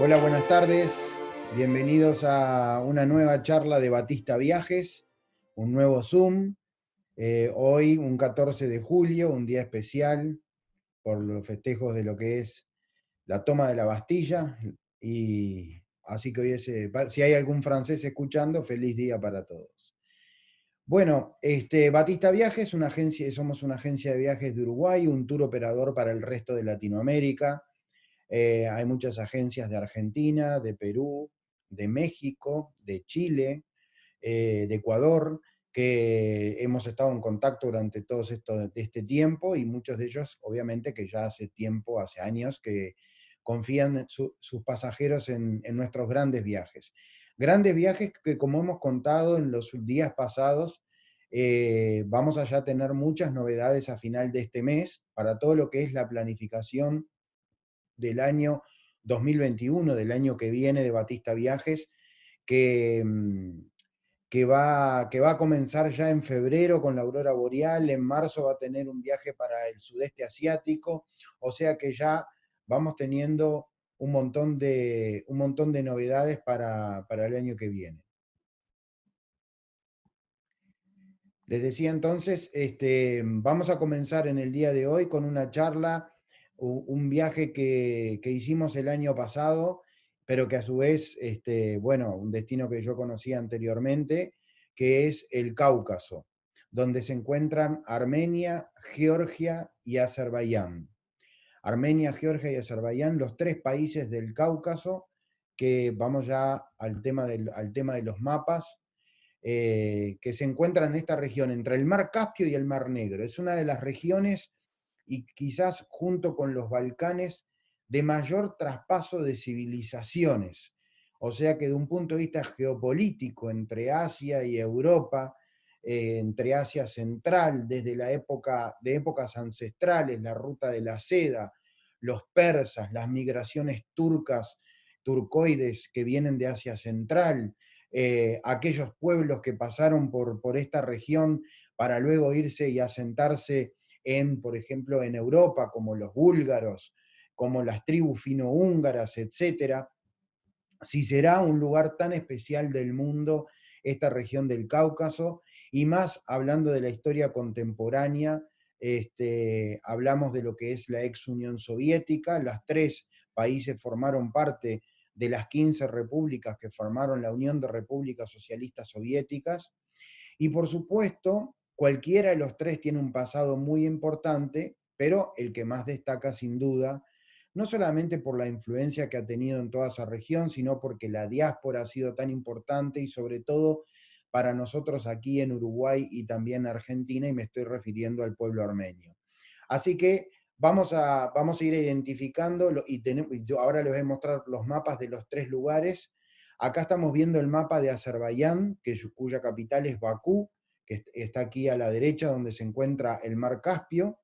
Hola, buenas tardes. Bienvenidos a una nueva charla de Batista Viajes, un nuevo Zoom. Hoy, un 14 de julio, un día especial por los festejos de lo que es la toma de la Bastilla. Y así que hoy si hay algún francés escuchando, feliz día para todos. Bueno, Batista Viajes, somos una agencia de viajes de Uruguay, un tour operador para el resto de Latinoamérica. Hay muchas agencias de Argentina, de Perú, de México, de Chile, de Ecuador, que hemos estado en contacto durante todo este tiempo, y muchos de ellos, obviamente, que ya hace tiempo, hace años, que confían sus pasajeros en nuestros grandes viajes. Grandes viajes que, como hemos contado en los días pasados, vamos a ya tener muchas novedades a final de este mes para todo lo que es la planificación del año 2021, del año que viene de Batista Viajes, que, que va a comenzar ya en febrero con la aurora boreal. En marzo va a tener un viaje para el sudeste asiático, o sea que ya vamos teniendo un montón de novedades para el año que viene. Les decía entonces, vamos a comenzar en el día de hoy con una charla, un viaje que hicimos el año pasado, pero que a su vez, bueno, un destino que yo conocía anteriormente, que es el Cáucaso, donde se encuentran Armenia, Georgia y Azerbaiyán. Armenia, Georgia y Azerbaiyán, los tres países del Cáucaso, que vamos ya al tema de los mapas. Que se encuentran en esta región, entre el mar Caspio y el mar Negro. Es una de las regiones, y quizás junto con los Balcanes, de mayor traspaso de civilizaciones. O sea que de un punto de vista geopolítico, entre Asia y Europa, entre Asia Central, desde de épocas ancestrales, la ruta de la seda, los persas, las migraciones turcoides que vienen de Asia Central, aquellos pueblos que pasaron por esta región para luego irse y asentarse por ejemplo, en Europa, como los búlgaros, como las tribus fino-húngaras, etc. Si será un lugar tan especial del mundo esta región del Cáucaso, y más hablando de la historia contemporánea, hablamos de lo que es la ex Unión Soviética. Los tres países formaron parte de las 15 repúblicas que formaron la Unión de Repúblicas Socialistas Soviéticas, y por supuesto, cualquiera de los tres tiene un pasado muy importante, pero el que más destaca sin duda, no solamente por la influencia que ha tenido en toda esa región, sino porque la diáspora ha sido tan importante, y sobre todo para nosotros aquí en Uruguay y también en Argentina, y me estoy refiriendo al pueblo armenio. Así que vamos a ir identificando, yo ahora les voy a mostrar los mapas de los tres lugares. Acá estamos viendo el mapa de Azerbaiyán, cuya capital es Bakú, que está aquí a la derecha, donde se encuentra el mar Caspio.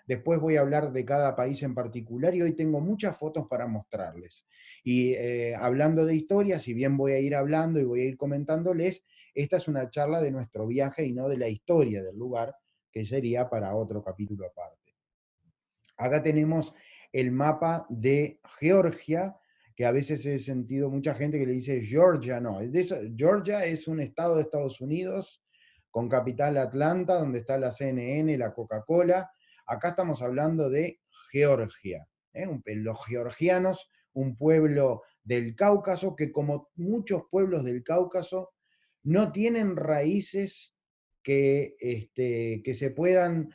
Después voy a hablar de cada país en particular, y hoy tengo muchas fotos para mostrarles. Y hablando de historia, si bien voy a ir hablando y voy a ir comentándoles, esta es una charla de nuestro viaje y no de la historia del lugar, que sería para otro capítulo aparte. Acá tenemos el mapa de Georgia, que a veces he sentido mucha gente que le dice Georgia. No, Georgia es un estado de Estados Unidos con capital Atlanta, donde está la CNN, la Coca-Cola. Acá estamos hablando de Georgia, los georgianos, un pueblo del Cáucaso que, como muchos pueblos del Cáucaso, no tienen raíces que se puedan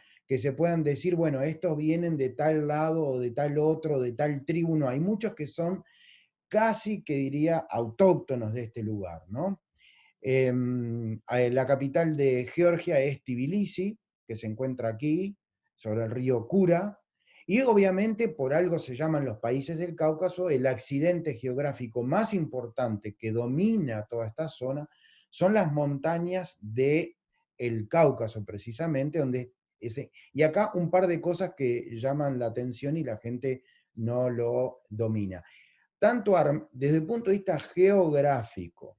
decir, bueno, estos vienen de tal lado o de tal otro, de tal tribu. No, hay muchos que son casi, que diría, autóctonos de este lugar, ¿no? La capital de Georgia es Tbilisi, que se encuentra aquí, sobre el río Kura, y obviamente por algo se llaman los países del Cáucaso. El accidente geográfico más importante que domina toda esta zona son las montañas del Cáucaso, precisamente, y acá un par de cosas que llaman la atención y la gente no lo domina. Tanto desde el punto de vista geográfico,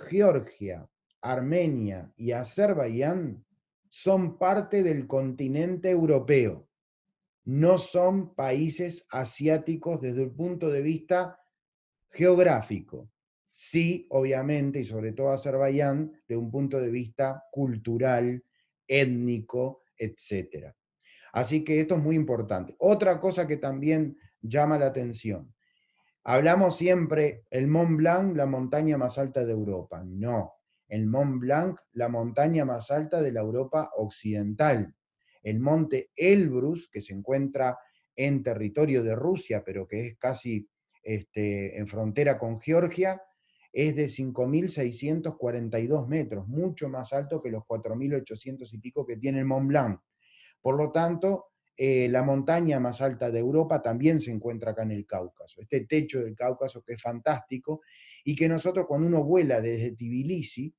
Georgia, Armenia y Azerbaiyán son parte del continente europeo, no son países asiáticos desde el punto de vista Geográfico, sí, obviamente, y sobre todo Azerbaiyán, de un punto de vista cultural, étnico, etc. Así que esto es muy importante. Otra cosa que también llama la atención. Hablamos siempre el Mont Blanc, la montaña más alta de Europa. No, el Mont Blanc, la montaña más alta de la Europa occidental. El monte Elbrus, que se encuentra en territorio de Rusia, pero que es casi en frontera con Georgia, es de 5.642 metros, mucho más alto que los 4.800 y pico que tiene el Mont Blanc. Por lo tanto, la montaña más alta de Europa también se encuentra acá en el Cáucaso. Este techo del Cáucaso que es fantástico y que nosotros cuando uno vuela desde Tbilisi,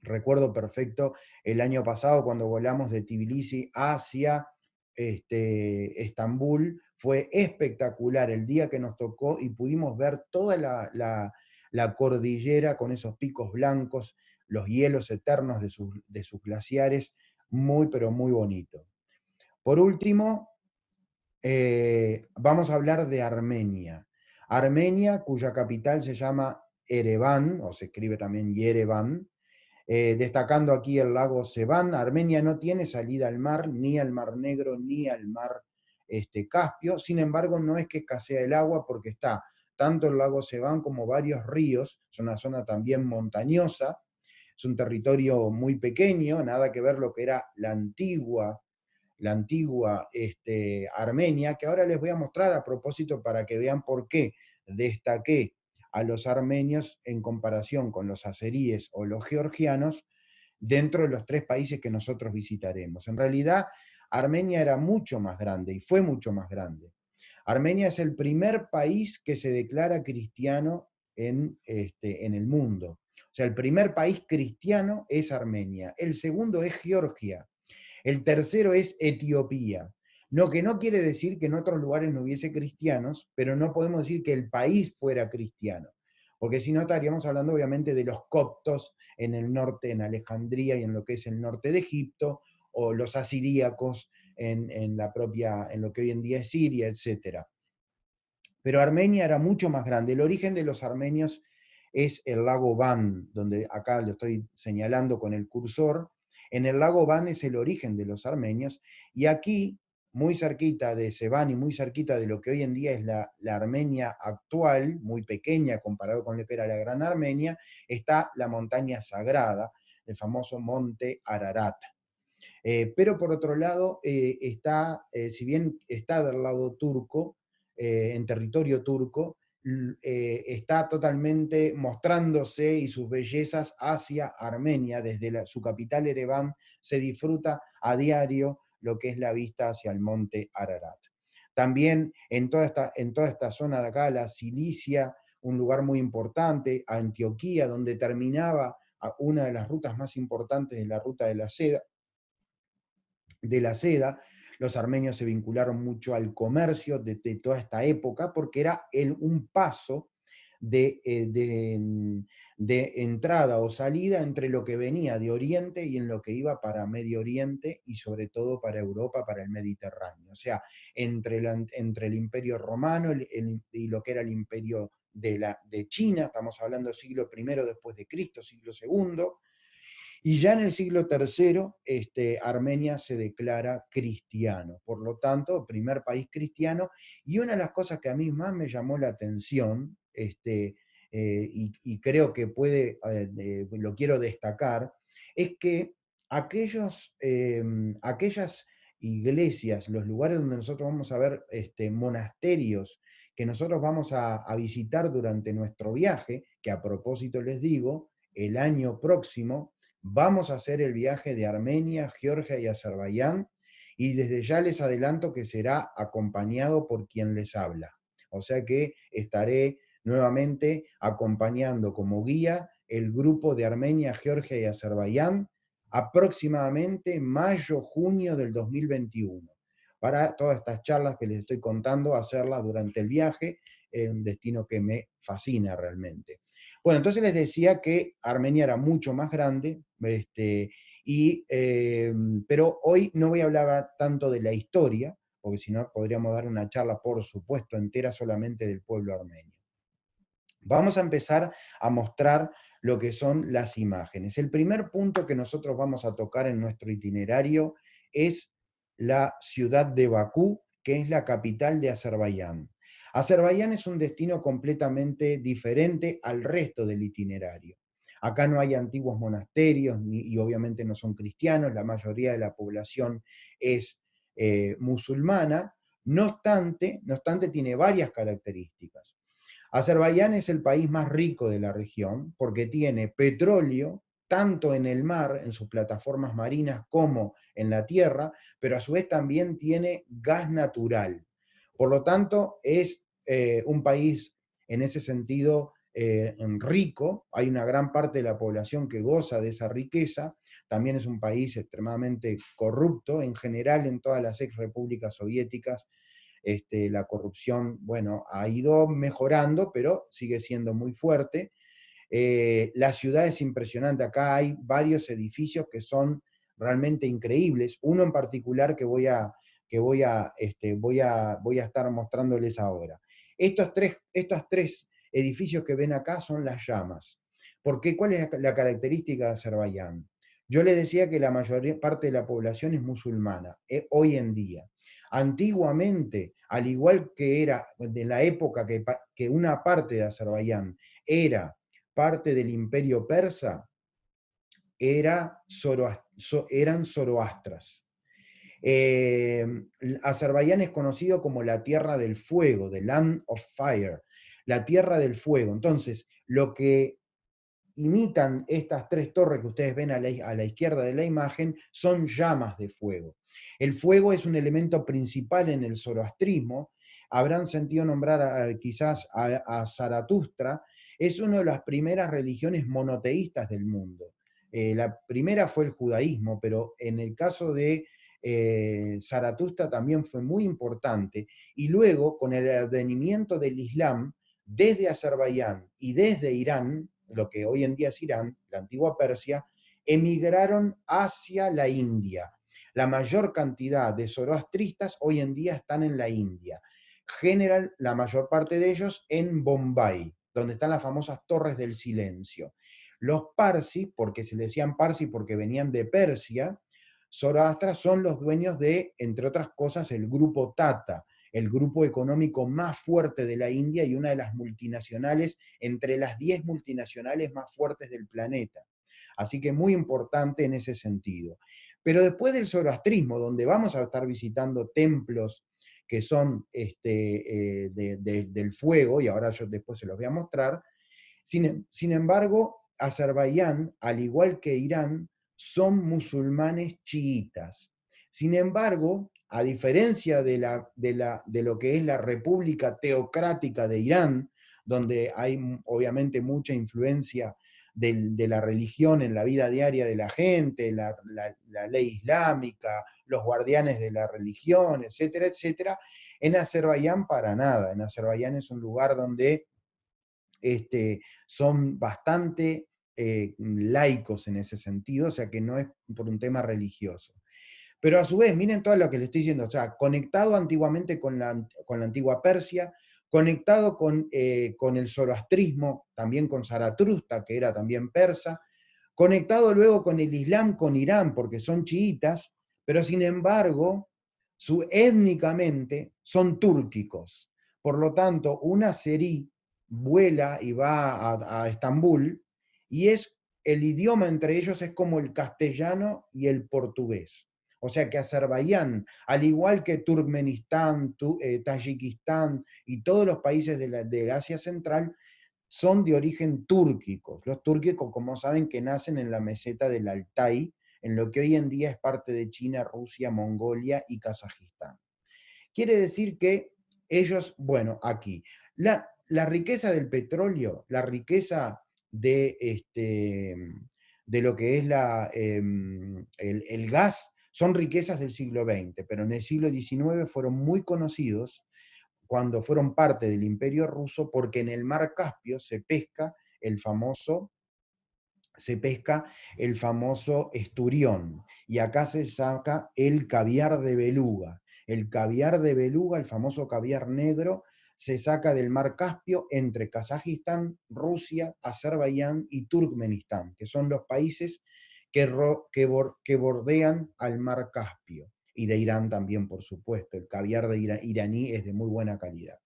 recuerdo perfecto el año pasado cuando volamos de Tbilisi hacia Estambul, fue espectacular el día que nos tocó y pudimos ver toda la cordillera con esos picos blancos, los hielos eternos de sus glaciares, muy pero muy bonito. Por último, vamos a hablar de Armenia. Armenia, cuya capital se llama Ereván, o se escribe también Yerevan, destacando aquí el lago Sevan. Armenia no tiene salida al mar, ni al Mar Negro, ni al mar Caspio. Sin embargo, no es que escasea el agua porque está tanto el lago Sevan como varios ríos. Es una zona también montañosa. Es un territorio muy pequeño, nada que ver lo que era la antigua Armenia, que ahora les voy a mostrar a propósito para que vean por qué destaqué a los armenios en comparación con los azeríes o los georgianos dentro de los 3 países que nosotros visitaremos. En realidad, Armenia era mucho más grande y fue mucho más grande. Armenia es el primer país que se declara cristiano en el mundo. O sea, el primer país cristiano es Armenia. El segundo es Georgia. El tercero es Etiopía. No, que no quiere decir que en otros lugares no hubiese cristianos, pero no podemos decir que el país fuera cristiano, porque si no estaríamos hablando obviamente de los coptos en el norte, en Alejandría y en lo que es el norte de Egipto, o los asiríacos en lo que hoy en día es Siria, etc. Pero Armenia era mucho más grande. El origen de los armenios es el lago Van, donde acá lo estoy señalando con el cursor. En el lago Van es el origen de los armenios, y aquí, muy cerquita de Sevan y muy cerquita de lo que hoy en día es la Armenia actual, muy pequeña comparado con lo que era la Gran Armenia, está la montaña sagrada, el famoso monte Ararat. Pero por otro lado, si bien está del lado turco, en territorio turco, está totalmente mostrándose y sus bellezas hacia Armenia. Desde su capital Ereván se disfruta a diario lo que es la vista hacia el monte Ararat. También en toda esta zona de acá, la Cilicia, un lugar muy importante, Antioquía, donde terminaba una de las rutas más importantes de la ruta de la seda, los armenios se vincularon mucho al comercio de toda esta época, porque era un paso de entrada o salida entre lo que venía de Oriente y en lo que iba para Medio Oriente y sobre todo para Europa, para el Mediterráneo. O sea, entre el Imperio Romano y lo que era el Imperio de China, estamos hablando siglo I después de Cristo, siglo II, y ya en el siglo III, Armenia se declara cristiano, por lo tanto, primer país cristiano. Y una de las cosas que a mí más me llamó la atención, y creo que lo quiero destacar, es que aquellas iglesias, los lugares donde nosotros vamos a ver monasterios, que nosotros vamos a visitar durante nuestro viaje, que a propósito les digo, el año próximo vamos a hacer el viaje de Armenia, Georgia y Azerbaiyán, y desde ya les adelanto que será acompañado por quien les habla. O sea que estaré nuevamente acompañando como guía el grupo de Armenia, Georgia y Azerbaiyán aproximadamente mayo-junio del 2021, para todas estas charlas que les estoy contando, hacerlas durante el viaje, un destino que me fascina realmente. Bueno, entonces les decía que Armenia era mucho más grande, pero hoy no voy a hablar tanto de la historia, porque si no podríamos dar una charla, por supuesto, entera solamente del pueblo armenio. Vamos a empezar a mostrar lo que son las imágenes. El primer punto que nosotros vamos a tocar en nuestro itinerario es la ciudad de Bakú, que es la capital de Azerbaiyán. Azerbaiyán es un destino completamente diferente al resto del itinerario. Acá no hay antiguos monasterios y obviamente no son cristianos, la mayoría de la población es musulmana, no obstante tiene varias características. Azerbaiyán es el país más rico de la región porque tiene petróleo tanto en el mar, en sus plataformas marinas, como en la tierra, pero a su vez también tiene gas natural. Por lo tanto, es un país en ese sentido rico, hay una gran parte de la población que goza de esa riqueza, también es un país extremadamente corrupto, en general en todas las ex repúblicas soviéticas la corrupción, bueno, ha ido mejorando, pero sigue siendo muy fuerte. La ciudad es impresionante, acá hay varios edificios que son realmente increíbles, uno en particular que voy a estar mostrándoles ahora. Estos tres edificios que ven acá son las llamas. ¿Por qué? ¿Cuál es la característica de Azerbaiyán? Yo le decía que la mayor parte de la población es musulmana, hoy en día. Antiguamente, al igual que era de la época que una parte de Azerbaiyán era parte del imperio persa, eran zoroastras. Eh, Azerbaiyán es conocido como la tierra del fuego, the land of fire, la tierra del fuego. Entonces, lo que imitan estas tres torres que ustedes ven a la izquierda de la imagen son llamas de fuego. El fuego es un elemento principal en el zoroastrismo. Habrán sentido nombrar quizás a Zaratustra. Es una de las primeras religiones monoteístas del mundo. La primera fue el judaísmo, pero en el caso de Zaratustra también fue muy importante. Y luego, con el advenimiento del Islam, desde Azerbaiyán y desde Irán, lo que hoy en día es Irán, la antigua Persia, emigraron hacia la India. La mayor cantidad de zoroastristas hoy en día están en la India. General, la mayor parte de ellos en Bombay, donde están las famosas Torres del Silencio. Los parsis, porque se les decían parsis porque venían de Persia, Zoroastras son los dueños de, entre otras cosas, el grupo Tata, el grupo económico más fuerte de la India y una de las multinacionales, entre las 10 multinacionales más fuertes del planeta. Así que muy importante en ese sentido. Pero después del zoroastrismo, donde vamos a estar visitando templos que son del fuego, y ahora yo después se los voy a mostrar, sin embargo, Azerbaiyán, al igual que Irán, son musulmanes chiitas. Sin embargo, a diferencia de lo que es la República Teocrática de Irán, donde hay obviamente mucha influencia de la religión en la vida diaria de la gente, la ley islámica, los guardianes de la religión, etcétera, etcétera, en Azerbaiyán para nada. En Azerbaiyán es un lugar donde son bastante laicos en ese sentido, o sea que no es por un tema religioso. Pero a su vez, miren todo lo que le estoy diciendo, o sea, conectado antiguamente con la antigua Persia, conectado con el zoroastrismo, también con Zaratustra, que era también persa, conectado luego con el Islam, con Irán, porque son chiitas, pero sin embargo, étnicamente son túrquicos. Por lo tanto, un azerí vuela y va a Estambul, y el idioma entre ellos es como el castellano y el portugués. O sea que Azerbaiyán, al igual que Turkmenistán, Tayikistán y todos los países de Asia Central, son de origen túrquico. Los túrquicos, como saben, que nacen en la meseta del Altai, en lo que hoy en día es parte de China, Rusia, Mongolia y Kazajistán. Quiere decir que ellos, bueno, aquí, la riqueza del petróleo, la riqueza de lo que es el gas, son riquezas del siglo XX, pero en el siglo XIX fueron muy conocidos cuando fueron parte del Imperio Ruso, porque en el mar Caspio se pesca el famoso esturión, y acá se saca el caviar de beluga. El caviar de beluga, el famoso caviar negro, se saca del mar Caspio entre Kazajistán, Rusia, Azerbaiyán y Turkmenistán, que son los países que bordean al mar Caspio. Y de Irán también, por supuesto. El caviar de iraní es de muy buena calidad.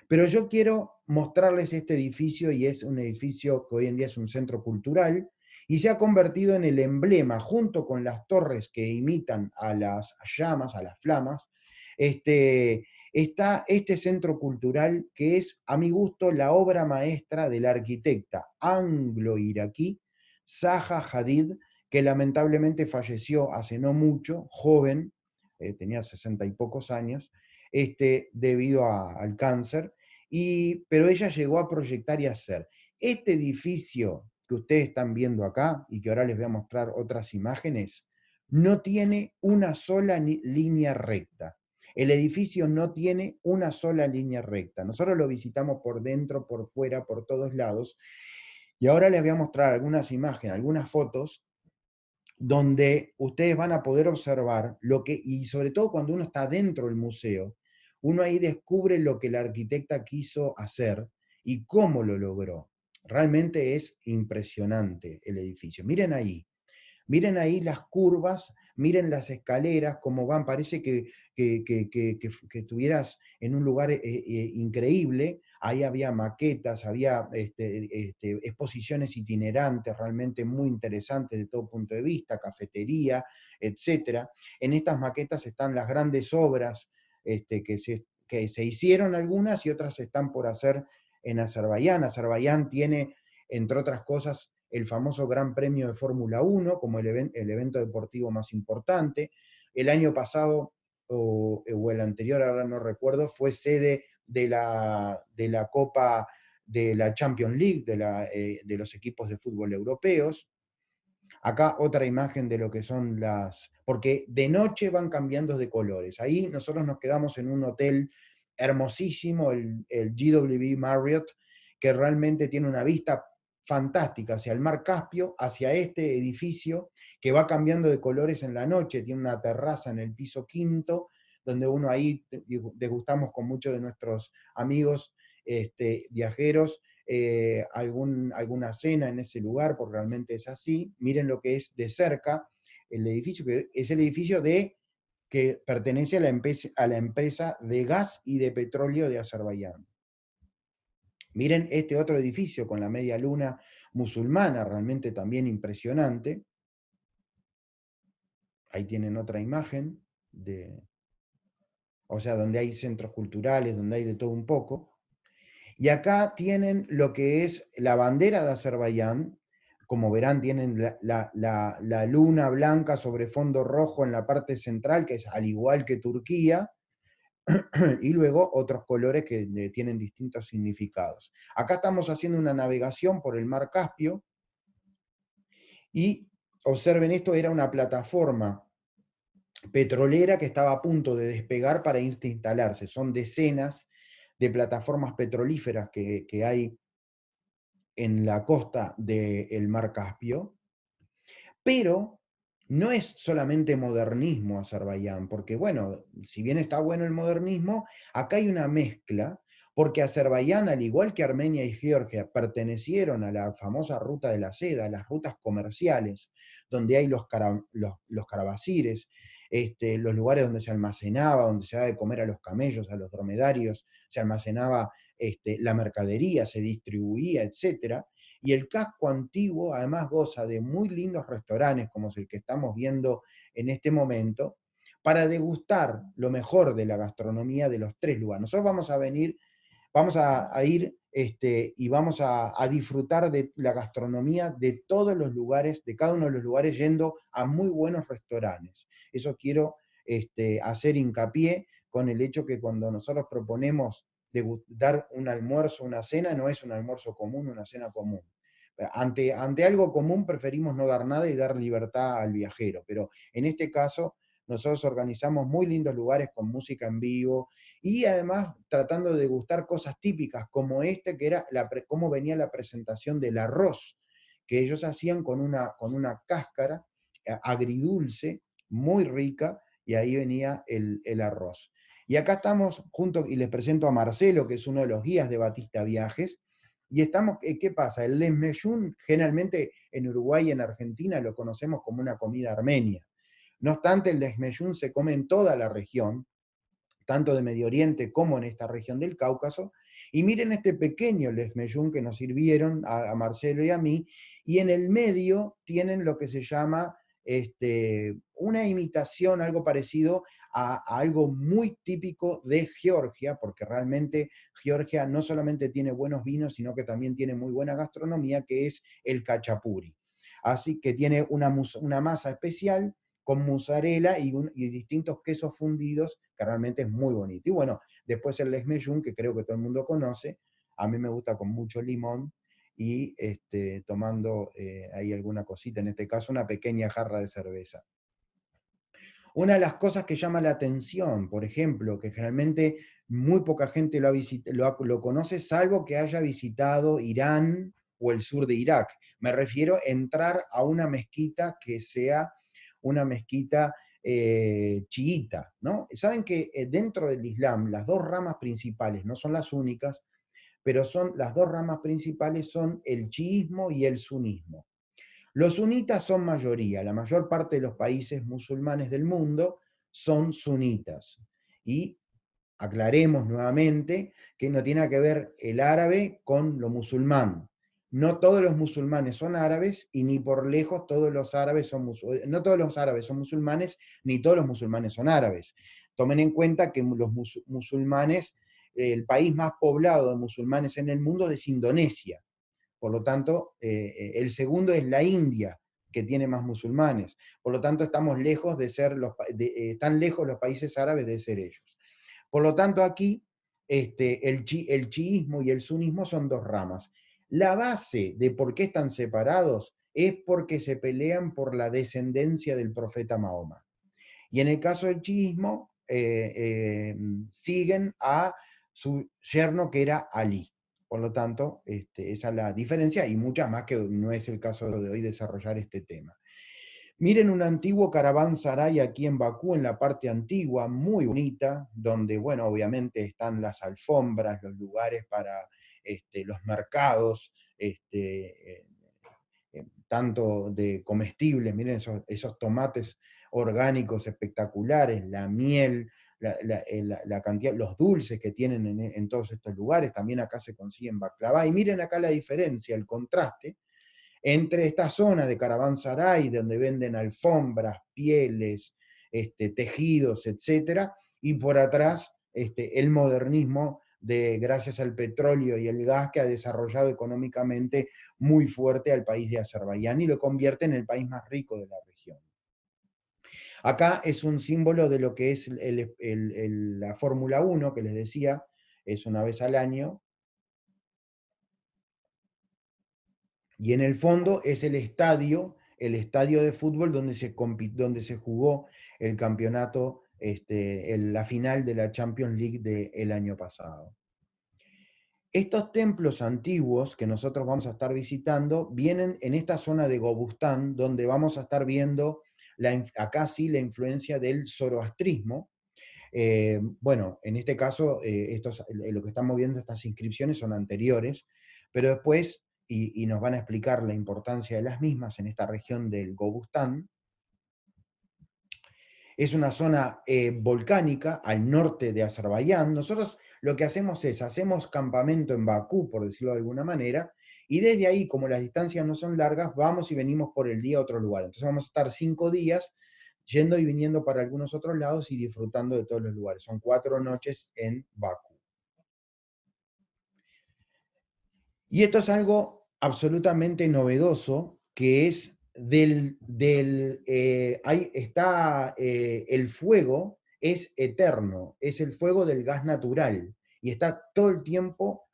Pero yo quiero mostrarles este edificio, y es un edificio que hoy en día es un centro cultural, y se ha convertido en el emblema, junto con las torres que imitan a las llamas, a las flamas, está este centro cultural que es, a mi gusto, la obra maestra de la arquitecta anglo-iraquí Zaha Hadid, que lamentablemente falleció hace no mucho, joven, tenía 60 y pocos años, debido al cáncer, pero ella llegó a proyectar y hacer. Este edificio que ustedes están viendo acá, y que ahora les voy a mostrar otras imágenes, no tiene una sola línea recta. El edificio no tiene una sola línea recta. Nosotros lo visitamos por dentro, por fuera, por todos lados. Y ahora les voy a mostrar algunas imágenes, algunas fotos, donde ustedes van a poder observar y sobre todo cuando uno está dentro del museo, uno ahí descubre lo que la arquitecta quiso hacer y cómo lo logró. Realmente es impresionante el edificio. Miren ahí las curvas, miren las escaleras, cómo van, parece que estuvieras en un lugar increíble. Ahí había maquetas, había exposiciones itinerantes realmente muy interesantes de todo punto de vista, cafetería, etc. En estas maquetas están las grandes obras que se hicieron algunas y otras están por hacer en Azerbaiyán. Azerbaiyán tiene, entre otras cosas, el famoso Gran Premio de Fórmula 1 como el evento deportivo más importante. El año pasado, o el anterior, ahora no recuerdo, fue sede de la Copa de la Champions League, de los equipos de fútbol europeos. Acá otra imagen de lo que son porque de noche van cambiando de colores. Ahí nosotros nos quedamos en un hotel hermosísimo, el GW Marriott, que realmente tiene una vista fantástica hacia el mar Caspio, hacia este edificio que va cambiando de colores en la noche, tiene una terraza en el piso quinto, donde uno ahí degustamos con muchos de nuestros amigos viajeros alguna cena en ese lugar, porque realmente es así. Miren lo que es de cerca el edificio, que es el edificio que pertenece a la empresa de gas y de petróleo de Azerbaiyán. Miren este otro edificio con la media luna musulmana, realmente también impresionante. Ahí tienen otra imagen, o sea, donde hay centros culturales, donde hay de todo un poco. Y acá tienen lo que es la bandera de Azerbaiyán. Como verán, tienen la luna blanca sobre fondo rojo en la parte central, que es al igual que Turquía, y luego otros colores que tienen distintos significados. Acá estamos haciendo una navegación por el mar Caspio, y observen, esto era una plataforma petrolera que estaba a punto de despegar para irse a instalarse. Son decenas de plataformas petrolíferas que hay en la costa del mar Caspio, pero no es solamente modernismo Azerbaiyán, porque bueno, si bien está bueno el modernismo, acá hay una mezcla, porque Azerbaiyán, al igual que Armenia y Georgia, pertenecieron a la famosa ruta de la seda, las rutas comerciales, donde hay los carabacires, los lugares donde se almacenaba, donde se daba de comer a los camellos, a los dromedarios, se almacenaba la mercadería, se distribuía, etc. Y el casco antiguo además goza de muy lindos restaurantes, como es el que estamos viendo en este momento, para degustar lo mejor de la gastronomía de los tres lugares. Nosotros vamos a ir y vamos a disfrutar de la gastronomía de todos los lugares, de cada uno de los lugares, yendo a muy buenos restaurantes. Eso quiero hacer hincapié con el hecho que cuando nosotros proponemos dar un almuerzo, una cena, no es un almuerzo común, una cena común. Ante algo común preferimos no dar nada y dar libertad al viajero, pero en este caso nosotros organizamos muy lindos lugares con música en vivo y además tratando de degustar cosas típicas como que era cómo venía la presentación del arroz, que ellos hacían con una cáscara agridulce, muy rica, y ahí venía el arroz. Y acá estamos juntos, y les presento a Marcelo, que es uno de los guías de Batista Viajes, y estamos, ¿qué pasa? El lesmellún, generalmente en Uruguay y en Argentina lo conocemos como una comida armenia. No obstante, el lesmellún se come en toda la región, tanto de Medio Oriente como en esta región del Cáucaso. Y miren este pequeño lesmellún que nos sirvieron a Marcelo y a mí, y en el medio tienen lo que se llama una imitación, algo parecido a algo muy típico de Georgia, porque realmente Georgia no solamente tiene buenos vinos, sino que también tiene muy buena gastronomía, que es el cachapuri. Así que tiene una masa especial con mozzarella y distintos quesos fundidos, que realmente es muy bonito. Y bueno, después el lesmellún, que creo que todo el mundo conoce, a mí me gusta con mucho limón y tomando ahí alguna cosita, en este caso una pequeña jarra de cerveza. Una de las cosas que llama la atención, por ejemplo, que generalmente muy poca gente lo conoce, salvo que haya visitado Irán o el sur de Irak. Me refiero a entrar a una mezquita que sea una mezquita chiita, ¿no? Saben que dentro del Islam las dos ramas principales, no son las únicas, pero son las dos ramas principales son el chiismo y el sunismo. Los sunitas son mayoría, la mayor parte de los países musulmanes del mundo son sunitas. Y aclaremos nuevamente que no tiene que ver el árabe con lo musulmán. No todos los musulmanes son árabes y ni por lejos todos los árabes son no todos los árabes son musulmanes, ni todos los musulmanes son árabes. Tomen en cuenta que los musulmanes, el país más poblado de musulmanes en el mundo es Indonesia. Por lo tanto, el segundo es la India, que tiene más musulmanes. Por lo tanto, estamos lejos de ser están lejos los países árabes de ser ellos. Por lo tanto, aquí el chiismo y el sunismo son dos ramas. La base de por qué están separados es porque se pelean por la descendencia del profeta Mahoma. Y en el caso del chiismo, siguen a su yerno que era Ali. Por lo tanto, esa es la diferencia y muchas más que no es el caso de hoy desarrollar este tema. Miren un antiguo caravanserai aquí en Bakú, en la parte antigua, muy bonita, donde, bueno, obviamente están las alfombras, los lugares para los mercados, tanto de comestibles, miren esos tomates orgánicos espectaculares, la miel, la cantidad, los dulces que tienen en todos estos lugares, también acá se consiguen baklava, y miren acá la diferencia, el contraste, entre esta zona de Caravanserai, donde venden alfombras, pieles, tejidos, etcétera, y por atrás el modernismo gracias al petróleo y el gas que ha desarrollado económicamente muy fuerte al país de Azerbaiyán y lo convierte en el país más rico de la región. Acá es un símbolo de lo que es la Fórmula 1, que les decía, es una vez al año, y en el fondo es el estadio de fútbol donde se jugó el campeonato, la final de la Champions League del año pasado. Estos templos antiguos que nosotros vamos a estar visitando vienen en esta zona de Gobustán, donde vamos a estar viendo acá sí la influencia del zoroastrismo. Bueno, en este caso, lo que estamos viendo, estas inscripciones son anteriores, pero después, y nos van a explicar la importancia de las mismas en esta región del Gobustán, es una zona volcánica al norte de Azerbaiyán. Nosotros lo que hacemos campamento en Bakú, por decirlo de alguna manera, y desde ahí, como las distancias no son largas, vamos y venimos por el día a otro lugar. Entonces vamos a estar 5 días yendo y viniendo para algunos otros lados y disfrutando de todos los lugares. Son 4 noches en Bakú. Y esto es algo absolutamente novedoso, que es ahí está el fuego, es eterno, es el fuego del gas natural, y está todo el tiempo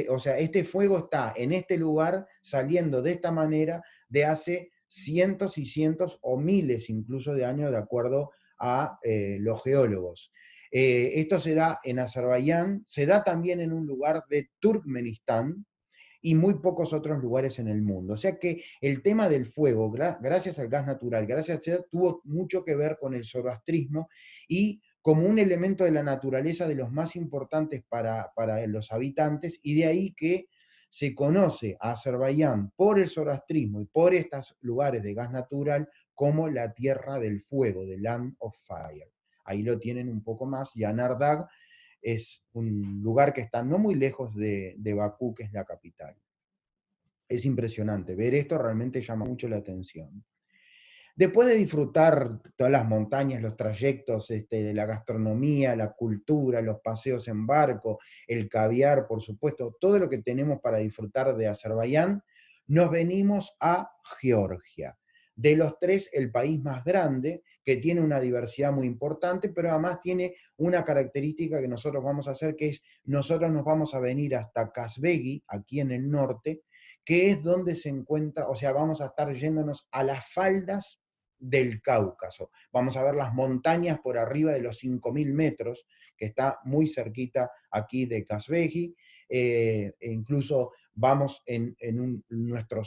o sea, este fuego está en este lugar saliendo de esta manera de hace cientos y cientos o miles incluso de años, de acuerdo a los geólogos. Esto se da en Azerbaiyán, se da también en un lugar de Turkmenistán, y muy pocos otros lugares en el mundo. O sea que el tema del fuego, gracias al gas natural, tuvo mucho que ver con el zoroastrismo y como un elemento de la naturaleza de los más importantes para los habitantes, y de ahí que se conoce a Azerbaiyán por el zoroastrismo y por estos lugares de gas natural como la Tierra del Fuego, the Land of Fire. Ahí lo tienen un poco más, y Anardag es un lugar que está no muy lejos de Bakú, que es la capital. Es impresionante, ver esto realmente llama mucho la atención. Después de disfrutar todas las montañas, los trayectos, de la gastronomía, la cultura, los paseos en barco, el caviar, por supuesto, todo lo que tenemos para disfrutar de Azerbaiyán, nos venimos a Georgia. De los tres, el país más grande, que tiene una diversidad muy importante, pero además tiene una característica que nosotros vamos a hacer, que es, nosotros nos vamos a venir hasta Kazbegi, aquí en el norte, que es donde se encuentra, o sea, vamos a estar yéndonos a las faldas del Cáucaso. Vamos a ver las montañas por arriba de los 5.000 metros, que está muy cerquita aquí de Kazbegi. E incluso vamos en nuestro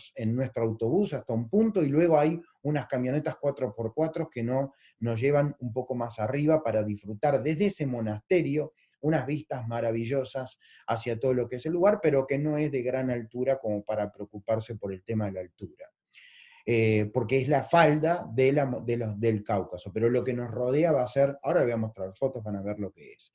autobús hasta un punto, y luego hay unas camionetas 4x4 que nos llevan un poco más arriba para disfrutar desde ese monasterio unas vistas maravillosas hacia todo lo que es el lugar, pero que no es de gran altura como para preocuparse por el tema de la altura. Porque es la falda del Cáucaso, pero lo que nos rodea va a ser, ahora les voy a mostrar fotos, van a ver lo que es.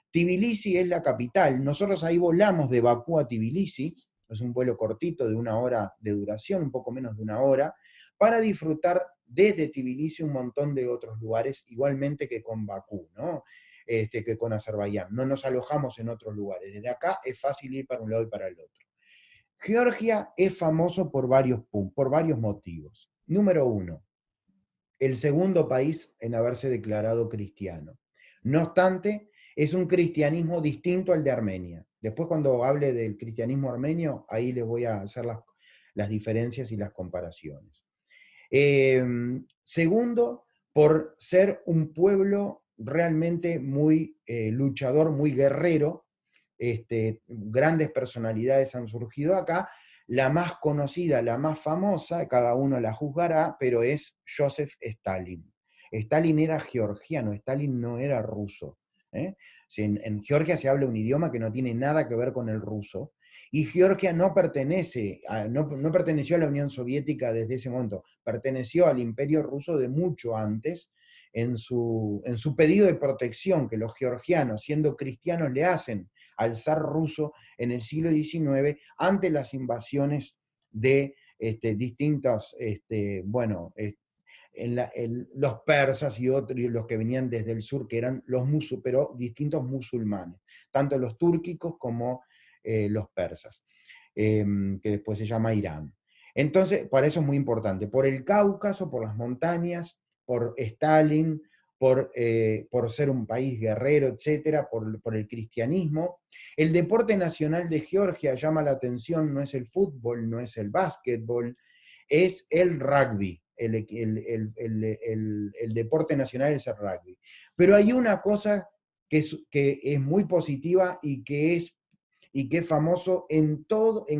Tbilisi es la capital, nosotros ahí volamos de Bakú a Tbilisi, es un vuelo cortito de 1 hora de duración, un poco menos de 1 hora, para disfrutar desde Tbilisi un montón de otros lugares, igualmente que con Bakú, ¿no? Que con Azerbaiyán. No nos alojamos en otros lugares. Desde acá es fácil ir para un lado y para el otro. Georgia es famoso por varios motivos. Número uno, el segundo país en haberse declarado cristiano. No obstante, es un cristianismo distinto al de Armenia. Después, cuando hable del cristianismo armenio, ahí les voy a hacer las diferencias y las comparaciones. Segundo, por ser un pueblo realmente muy luchador, muy guerrero. Grandes personalidades han surgido acá. La más conocida, la más famosa, cada uno la juzgará, pero es Joseph Stalin. Stalin era georgiano, Stalin no era ruso. En Georgia se habla un idioma que no tiene nada que ver con el ruso, y Georgia no perteneció a la Unión Soviética desde ese momento, perteneció al Imperio Ruso de mucho antes, en su pedido de protección que los georgianos, siendo cristianos, le hacen al zar ruso en el siglo XIX ante las invasiones de distintos, los persas y otros, los que venían desde el sur, que eran pero distintos musulmanes, tanto los túrquicos como los persas, que después se llama Irán. Entonces, para eso es muy importante, por el Cáucaso, por las montañas, por Stalin, por ser un país guerrero, etcétera, por el cristianismo. El deporte nacional de Georgia llama la atención, no es el fútbol, no es el básquetbol, es el rugby. El deporte nacional es el rugby. Pero hay una cosa que es muy positiva y que es famoso en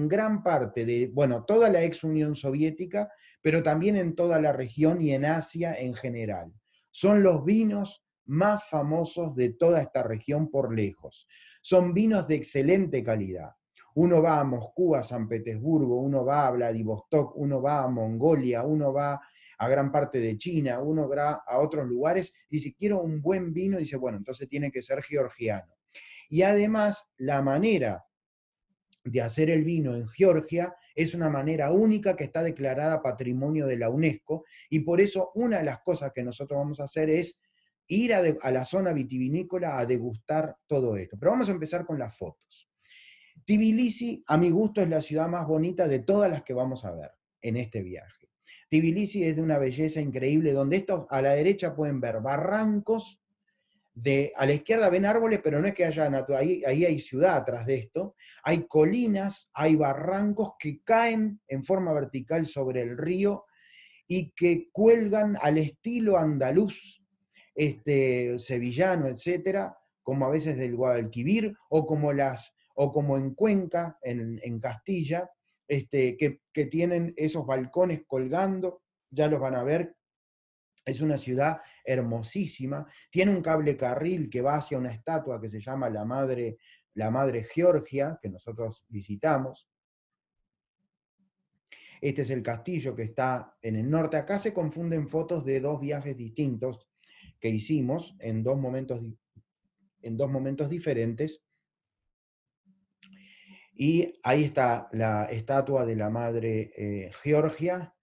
gran parte de, toda la ex Unión Soviética, pero también en toda la región y en Asia en general. Son los vinos más famosos de toda esta región por lejos. Son vinos de excelente calidad. Uno va a Moscú, a San Petersburgo, uno va a Vladivostok, uno va a Mongolia, uno va a gran parte de China, uno va a otros lugares, y dice, quiero un buen vino, y dice, bueno, entonces tiene que ser georgiano. Y además, la manera de hacer el vino en Georgia es una manera única que está declarada Patrimonio de la UNESCO, y por eso una de las cosas que nosotros vamos a hacer es ir a la zona vitivinícola a degustar todo esto. Pero vamos a empezar con las fotos. Tbilisi, a mi gusto, es la ciudad más bonita de todas las que vamos a ver en este viaje. Tbilisi es de una belleza increíble, donde estos a la derecha pueden ver barrancos, a la izquierda ven árboles, pero no es que haya ahí hay ciudad atrás de esto, hay colinas, hay barrancos que caen en forma vertical sobre el río y que cuelgan al estilo andaluz, sevillano, etcétera, como a veces del Guadalquivir, o como en Cuenca, en Castilla, que tienen esos balcones colgando, ya los van a ver, Es una ciudad hermosísima, tiene un cable carril que va hacia una estatua que se llama la Madre Georgia, que nosotros visitamos. Este es el castillo que está en el norte. Acá se confunden fotos de dos viajes distintos que hicimos en dos momentos diferentes. Y ahí está la estatua de la Madre Georgia,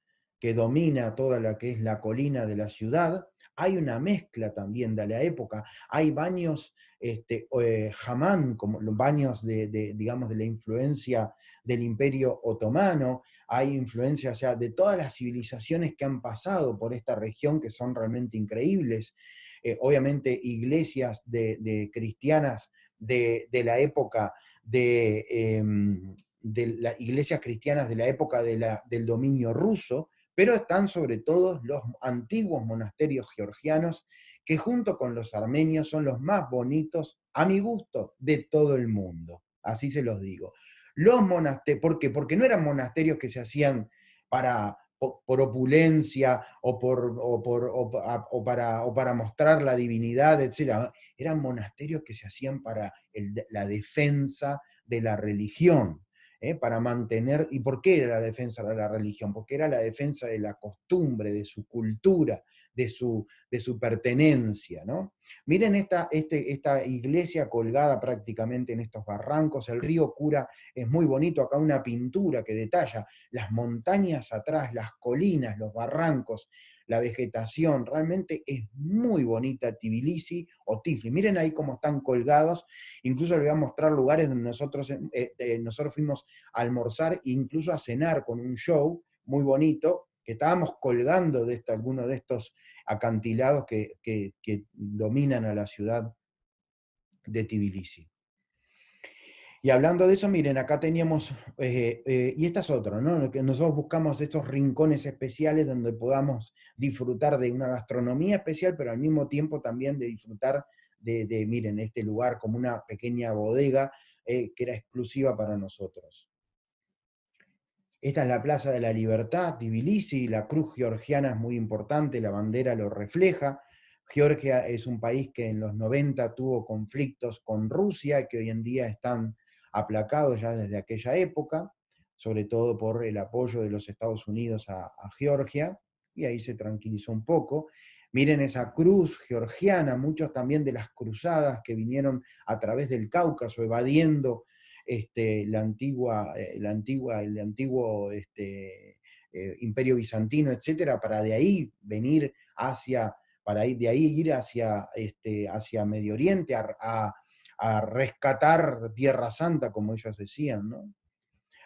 que domina toda la que es la colina de la ciudad. Hay una mezcla también de la época. Hay baños hamán, como los baños digamos, de la influencia del Imperio Otomano. Hay influencia, o sea, de todas las civilizaciones que han pasado por esta región, que son realmente increíbles. Obviamente iglesias de cristianas de la época de las iglesias cristianas de la época del dominio ruso, pero están sobre todo los antiguos monasterios georgianos, que junto con los armenios son los más bonitos, a mi gusto, de todo el mundo. Así se los digo. Los monasterios, ¿por qué? Porque no eran monasterios que se hacían por opulencia o para mostrar la divinidad, etc. Eran monasterios que se hacían para la defensa de la religión, para mantener. ¿Y por qué era la defensa de la religión? Porque era la defensa de la costumbre, de su cultura, de su pertenencia, ¿no? Miren esta iglesia colgada prácticamente en estos barrancos. El río Kura es muy bonito. Acá una pintura que detalla las montañas atrás, las colinas, los barrancos, la vegetación. Realmente es muy bonita Tbilisi o Tiflis. Miren ahí cómo están colgados. Incluso les voy a mostrar lugares donde nosotros fuimos a almorzar e incluso a cenar con un show muy bonito, que estábamos colgando de algunos de estos acantilados que dominan a la ciudad de Tbilisi. Y hablando de eso, miren, acá teníamos, y esta es otra, ¿no? Que nosotros buscamos estos rincones especiales donde podamos disfrutar de una gastronomía especial, pero al mismo tiempo también de disfrutar miren, este lugar como una pequeña bodega que era exclusiva para nosotros. Esta es la Plaza de la Libertad, Tbilisi, la cruz georgiana es muy importante, la bandera lo refleja. Georgia es un país que en los 90 tuvo conflictos con Rusia, que hoy en día están aplacados ya desde aquella época, sobre todo por el apoyo de los Estados Unidos a Georgia, y ahí se tranquilizó un poco. Miren esa cruz georgiana, muchos también de las cruzadas que vinieron a través del Cáucaso, evadiendo el antiguo Imperio Bizantino, etcétera, para de ahí venir de ahí ir hacia Medio Oriente a rescatar Tierra Santa, como ellos decían, ¿no?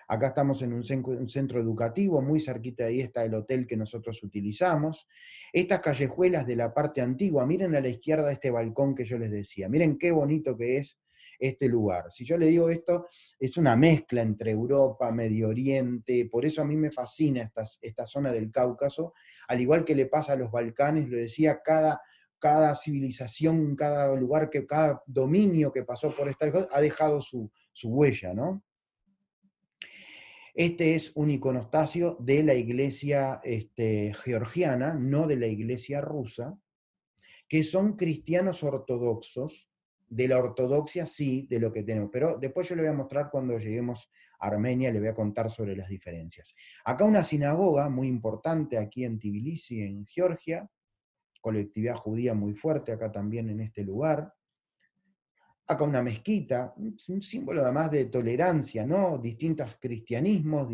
Acá estamos en un centro educativo, muy cerquita de ahí está el hotel que nosotros utilizamos. Estas callejuelas de la parte antigua, miren a la izquierda este balcón que yo les decía, miren qué bonito que es este lugar. Si yo le digo esto, es una mezcla entre Europa, Medio Oriente, por eso a mí me fascina esta zona del Cáucaso, al igual que le pasa a los Balcanes, lo decía, cada civilización, cada lugar, cada dominio que pasó por esta cosa ha dejado su huella, ¿no? Este es un iconostasio de la iglesia georgiana, no de la iglesia rusa, que son cristianos ortodoxos, de la ortodoxia sí, de lo que tenemos, pero después yo le voy a mostrar cuando lleguemos a Armenia, le voy a contar sobre las diferencias. Acá una sinagoga muy importante, aquí en Tbilisi, en Georgia, colectividad judía muy fuerte acá también en este lugar. Acá una mezquita, un símbolo además de tolerancia, ¿no? Distintos cristianismos,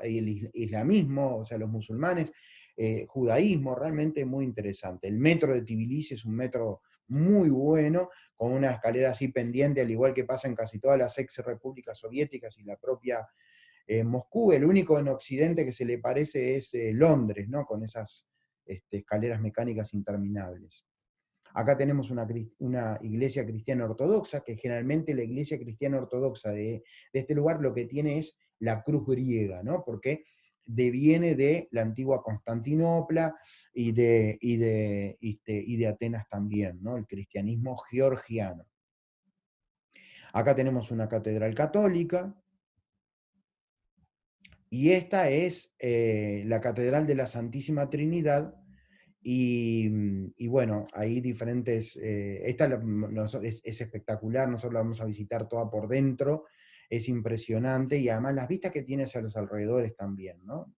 el islamismo, o sea, los musulmanes, judaísmo, realmente muy interesante. El metro de Tbilisi es un metro muy bueno, con una escalera así pendiente, al igual que pasa en casi todas las ex repúblicas soviéticas y la propia Moscú. El único en Occidente que se le parece es Londres, ¿no? Con esas escaleras mecánicas interminables. Acá tenemos una iglesia cristiana ortodoxa, que generalmente la iglesia cristiana ortodoxa de este lugar lo que tiene es la cruz griega, ¿no? Porque deviene de la antigua Constantinopla y de Atenas también, ¿no? El cristianismo georgiano. Acá tenemos una catedral católica, y esta es la Catedral de la Santísima Trinidad, Y bueno, hay diferentes, esta es espectacular, nosotros la vamos a visitar toda por dentro, es impresionante, y además las vistas que tiene hacia los alrededores también, ¿no?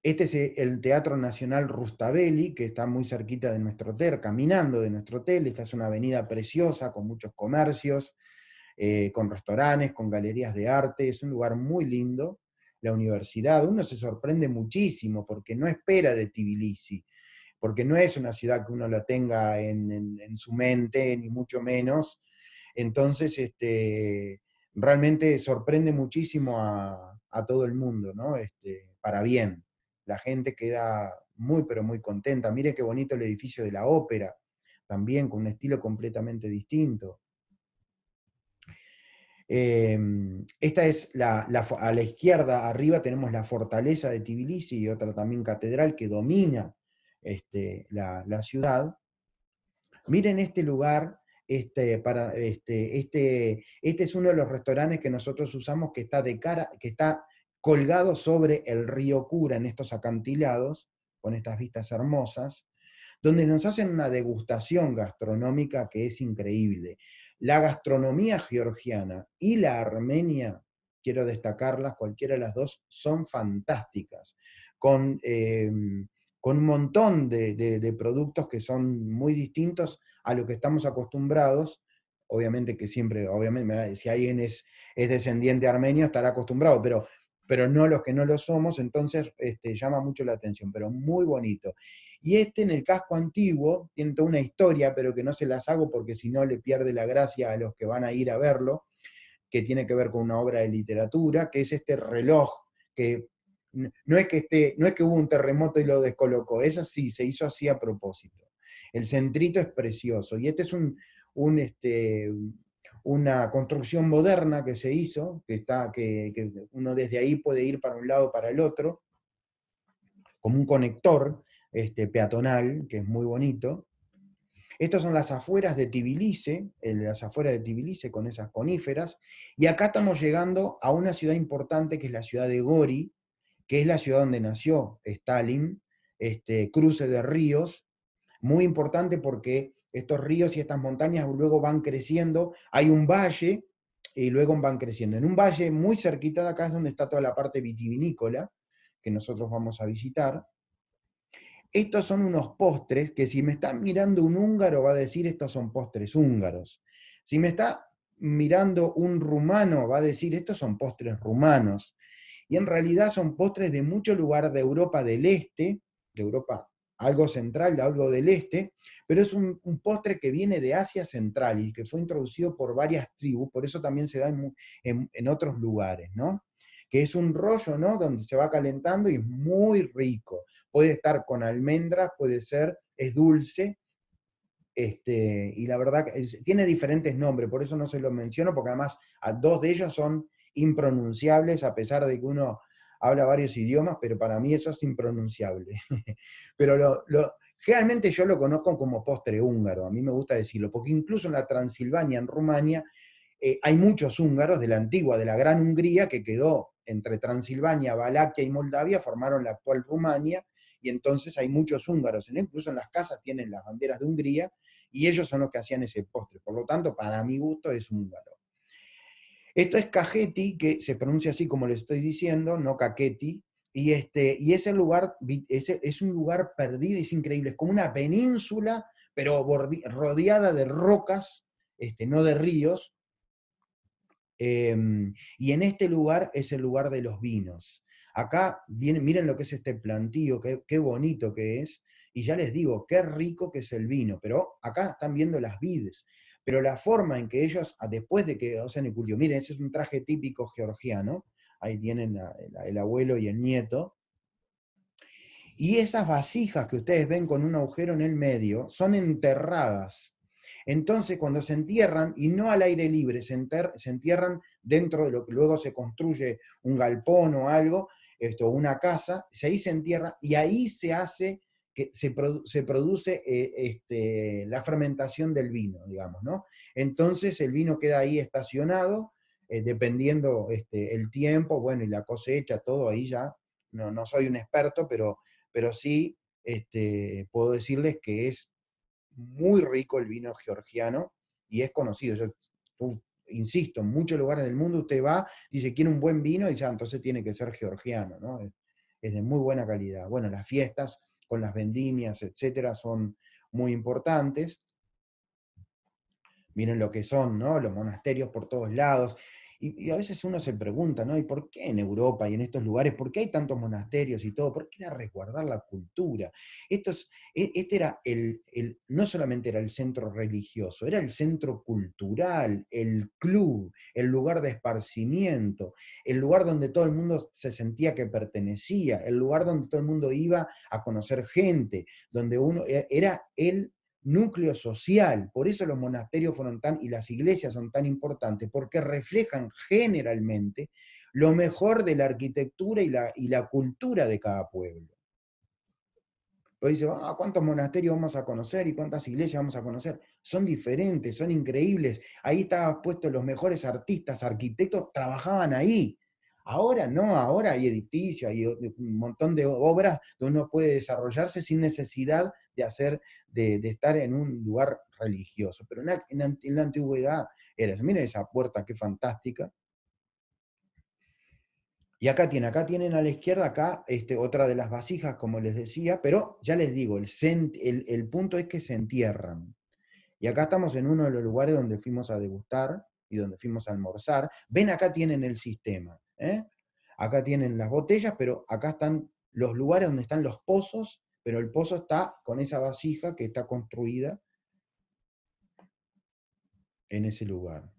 Este es el Teatro Nacional Rustaveli, que está muy cerquita de nuestro hotel, caminando de nuestro hotel. Esta es una avenida preciosa, con muchos comercios, con restaurantes, con galerías de arte. Es un lugar muy lindo. La universidad, uno se sorprende muchísimo porque no espera de Tbilisi, porque no es una ciudad que uno la tenga en su mente, ni mucho menos. Entonces, realmente sorprende muchísimo a todo el mundo, ¿no? Para bien. La gente queda muy, pero muy contenta. Mire qué bonito el edificio de la ópera, también con un estilo completamente distinto. Esta es a la izquierda, arriba tenemos la fortaleza de Tbilisi y otra también catedral que domina la ciudad. Miren este lugar, este es uno de los restaurantes que nosotros usamos que está de cara, que está colgado sobre el río Kura en estos acantilados, con estas vistas hermosas, donde nos hacen una degustación gastronómica que es increíble. La gastronomía georgiana y la armenia, quiero destacarlas, cualquiera de las dos, son fantásticas, con, eh, con un montón de productos que son muy distintos a lo que estamos acostumbrados. Obviamente que siempre, obviamente, si alguien es descendiente armenio estará acostumbrado, pero no los que no lo somos, entonces llama mucho la atención, pero muy bonito. Y en el casco antiguo, tiene toda una historia, pero que no se las hago porque si no le pierde la gracia a los que van a ir a verlo, que tiene que ver con una obra de literatura, que es este reloj, que no es que hubo un terremoto y lo descolocó, es así, se hizo así a propósito. El centrito es precioso, y este es un, una construcción moderna que se hizo, que uno desde ahí puede ir para un lado o para el otro, como un conector peatonal, que es muy bonito. Estas son las afueras de Tbilisi, las afueras de Tbilisi con esas coníferas, y acá estamos llegando a una ciudad importante que es la ciudad de Gori, que es la ciudad donde nació Stalin, cruce de ríos, muy importante porque estos ríos y estas montañas luego van creciendo, hay un valle y luego van creciendo. En un valle muy cerquita de acá es donde está toda la parte vitivinícola, que nosotros vamos a visitar. Estos son unos postres que si me está mirando un húngaro va a decir estos son postres húngaros. Si me está mirando un rumano va a decir estos son postres rumanos. Y en realidad son postres de mucho lugar de Europa del Este, de Europa algo central, algo del Este, pero es un postre que viene de Asia Central y que fue introducido por varias tribus, por eso también se da en otros lugares, ¿no? Que es un rollo, ¿no? Donde se va calentando y es muy rico. Puede estar con almendras, puede ser, es dulce, y la verdad que tiene diferentes nombres, por eso no se los menciono, porque además a dos de ellos son impronunciables, a pesar de que uno habla varios idiomas, pero para mí eso es impronunciable. Pero generalmente yo lo conozco como postre húngaro, a mí me gusta decirlo, porque incluso en la Transilvania, en Rumania, hay muchos húngaros de la antigua, de la Gran Hungría, que quedó entre Transilvania, Valaquia y Moldavia, formaron la actual Rumania, y entonces hay muchos húngaros, incluso en las casas tienen las banderas de Hungría, y ellos son los que hacían ese postre. Por lo tanto, para mi gusto es húngaro. Esto es Cajeti, que se pronuncia así como le estoy diciendo, no Caqueti, y ese lugar es un lugar perdido, es increíble, es como una península, pero rodeada de rocas, no de ríos, y en este lugar es el lugar de los vinos. Acá miren lo que es este plantío, qué bonito que es, y ya les digo, qué rico que es el vino, pero acá están viendo las vides, pero la forma en que ellos, después de que hacen el cultivo, miren, ese es un traje típico georgiano, ahí tienen el abuelo y el nieto, y esas vasijas que ustedes ven con un agujero en el medio son enterradas. Entonces, cuando se entierran, y no al aire libre, se entierran dentro de lo que luego se construye un galpón o algo, una casa, ahí se entierra y ahí se hace, que se produce la fermentación del vino, digamos, ¿no? Entonces el vino queda ahí estacionado, dependiendo el tiempo, bueno, y la cosecha, todo ahí ya, no soy un experto, pero sí puedo decirles que es muy rico el vino georgiano y es conocido. Insisto, en muchos lugares del mundo usted va, dice, quiere un buen vino, y dice, entonces tiene que ser georgiano, ¿no? Es de muy buena calidad. Bueno, las fiestas con las vendimias, etcétera, son muy importantes. Miren lo que son, ¿no? Los monasterios por todos lados. Y a veces uno se pregunta, ¿no? ¿Y por qué en Europa y en estos lugares, por qué hay tantos monasterios y todo? ¿Por qué era resguardar la cultura? Este era no solamente era el centro religioso, era el centro cultural, el club, el lugar de esparcimiento, el lugar donde todo el mundo se sentía que pertenecía, el lugar donde todo el mundo iba a conocer gente, donde uno era el núcleo social. Por eso los monasterios fueron y las iglesias son tan importantes, porque reflejan generalmente lo mejor de la arquitectura y la cultura de cada pueblo. Pues dice, ¿cuántos monasterios vamos a conocer y cuántas iglesias vamos a conocer? Son diferentes, son increíbles. Ahí estaban puestos los mejores artistas, arquitectos, trabajaban ahí. Ahora no, ahora hay edificios, hay un montón de obras donde uno puede desarrollarse sin necesidad de estar en un lugar religioso. Pero en la antigüedad era eso. Miren esa puerta, qué fantástica. Y acá tienen a la izquierda, otra de las vasijas, como les decía, pero ya les digo, el punto es que se entierran. Y acá estamos en uno de los lugares donde fuimos a degustar y donde fuimos a almorzar. Ven, acá tienen el sistema. Acá tienen las botellas, pero acá están los lugares donde están los pozos, pero el pozo está con esa vasija que está construida en ese lugar.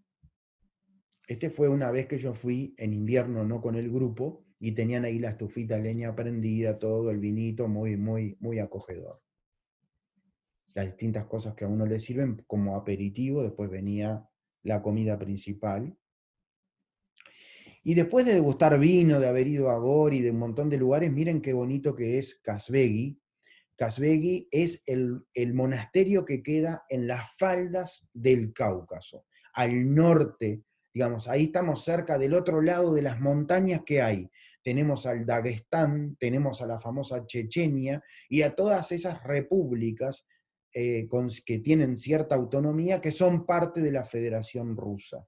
Fue una vez que yo fui en invierno, no con el grupo, y tenían ahí la estufita de leña prendida, todo el vinito muy, muy, muy acogedor. Las distintas cosas que a uno le sirven como aperitivo, después venía la comida principal. Y después de degustar vino, de haber ido a Gori, de un montón de lugares, miren qué bonito que es Kazbegi. Kazbegi es el monasterio que queda en las faldas del Cáucaso, al norte, digamos, ahí estamos cerca del otro lado de las montañas que hay. Tenemos al Dagestán, tenemos a la famosa Chechenia y a todas esas repúblicas que tienen cierta autonomía, que son parte de la Federación Rusa.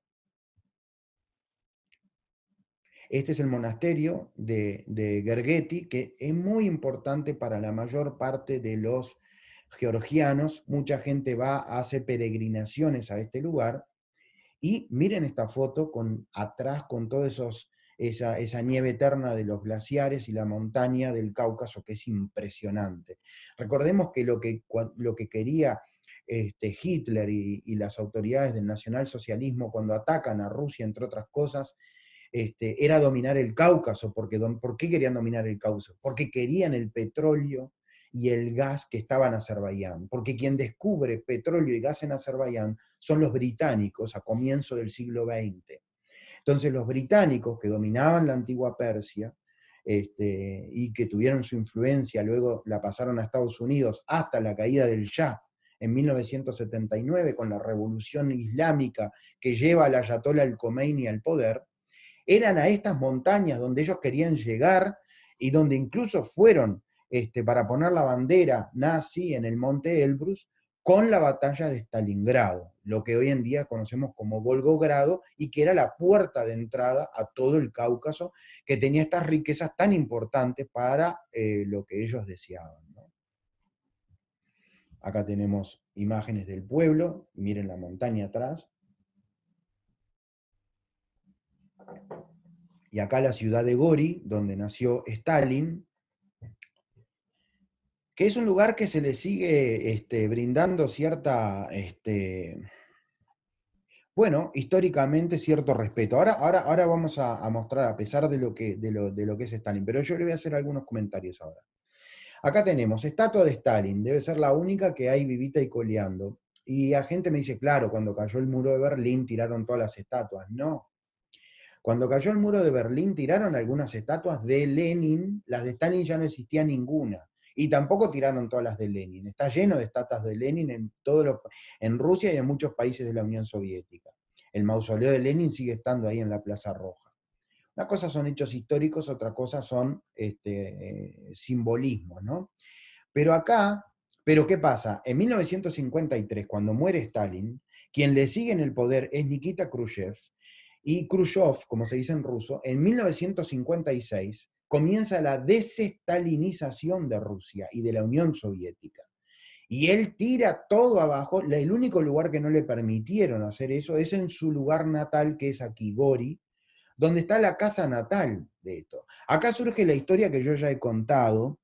Este es el monasterio de Gergeti, que es muy importante para la mayor parte de los georgianos. Mucha gente va, hace peregrinaciones a este lugar. Y miren esta foto atrás con toda esa nieve eterna de los glaciares y la montaña del Cáucaso, que es impresionante. Recordemos que lo que quería Hitler y las autoridades del nacionalsocialismo cuando atacan a Rusia, entre otras cosas, era dominar el Cáucaso. ¿Por qué querían dominar el Cáucaso? Porque querían el petróleo y el gas que estaba en Azerbaiyán, porque quien descubre petróleo y gas en Azerbaiyán son los británicos a comienzo del siglo XX. Entonces los británicos que dominaban la antigua Persia, y que tuvieron su influencia, luego la pasaron a Estados Unidos hasta la caída del Shah en 1979 con la revolución islámica que lleva al ayatollah al-Khomeini al poder, eran a estas montañas donde ellos querían llegar y donde incluso fueron para poner la bandera nazi en el monte Elbrus con la batalla de Stalingrado, lo que hoy en día conocemos como Volgogrado, y que era la puerta de entrada a todo el Cáucaso, que tenía estas riquezas tan importantes para lo que ellos deseaban, ¿no? Acá tenemos imágenes del pueblo, miren la montaña atrás. Y acá la ciudad de Gori, donde nació Stalin, que es un lugar que se le sigue brindando cierta, bueno, históricamente cierto respeto. Ahora vamos a mostrar, a pesar de lo que es Stalin, pero yo le voy a hacer algunos comentarios ahora. Acá tenemos estatua de Stalin, debe ser la única que hay vivita y coleando. Y la gente me dice, claro, cuando cayó el muro de Berlín tiraron todas las estatuas. No. Cuando cayó el muro de Berlín tiraron algunas estatuas de Lenin, las de Stalin ya no existía ninguna. Y tampoco tiraron todas las de Lenin. Está lleno de estatuas de Lenin en Rusia y en muchos países de la Unión Soviética. El mausoleo de Lenin sigue estando ahí en la Plaza Roja. Una cosa son hechos históricos, otra cosa son simbolismos, ¿no? Pero acá, pero ¿qué pasa? En 1953, cuando muere Stalin, quien le sigue en el poder es Nikita Khrushchev, y Khrushchev, como se dice en ruso, en 1956 comienza la desestalinización de Rusia y de la Unión Soviética. Y él tira todo abajo. El único lugar que no le permitieron hacer eso es en su lugar natal, que es aquí, Gori, donde está la casa natal de esto. Acá surge la historia que yo ya he contado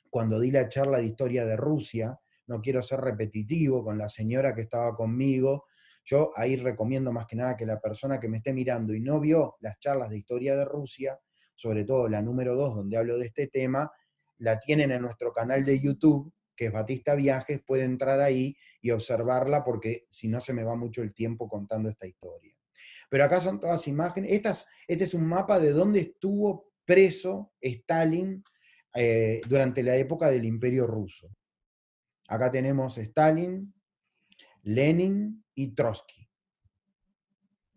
cuando di la charla de historia de Rusia. No quiero ser repetitivo con la señora que estaba conmigo. Yo ahí recomiendo más que nada que la persona que me esté mirando y no vio las charlas de historia de Rusia, sobre todo la número 2, donde hablo de este tema, la tienen en nuestro canal de YouTube, que es Batista Viajes. Puede entrar ahí y observarla, porque si no se me va mucho el tiempo contando esta historia. Pero acá son todas imágenes. Este es un mapa de dónde estuvo preso Stalin durante la época del Imperio Ruso. Acá tenemos Stalin, Lenin y Trotsky.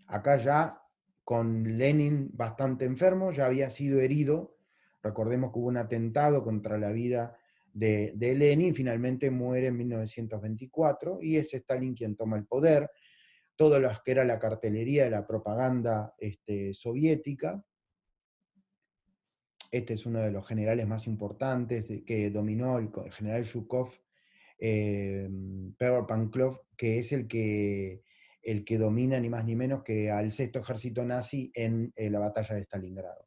Acá ya con Lenin bastante enfermo, ya había sido herido. Recordemos que hubo un atentado contra la vida de Lenin, finalmente muere en 1924, y es Stalin quien toma el poder. Todo lo que era la cartelería de la propaganda soviética. Este es uno de los generales más importantes que dominó, el general Zhukov, Pedro Panklov, que es el que domina ni más ni menos que al sexto ejército nazi en la batalla de Stalingrado.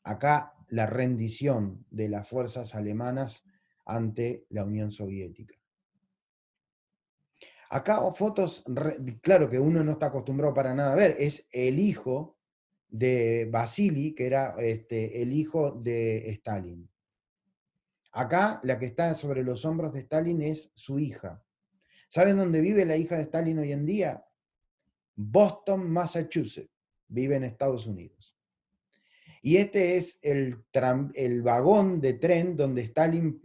Acá la rendición de las fuerzas alemanas ante la Unión Soviética. Acá fotos, claro que uno no está acostumbrado para nada a ver, es el hijo de Vasily, que era el hijo de Stalin. Acá la que está sobre los hombros de Stalin es su hija. ¿Saben dónde vive la hija de Stalin hoy en día? Boston, Massachusetts. Vive en Estados Unidos. Y este es el vagón de tren donde Stalin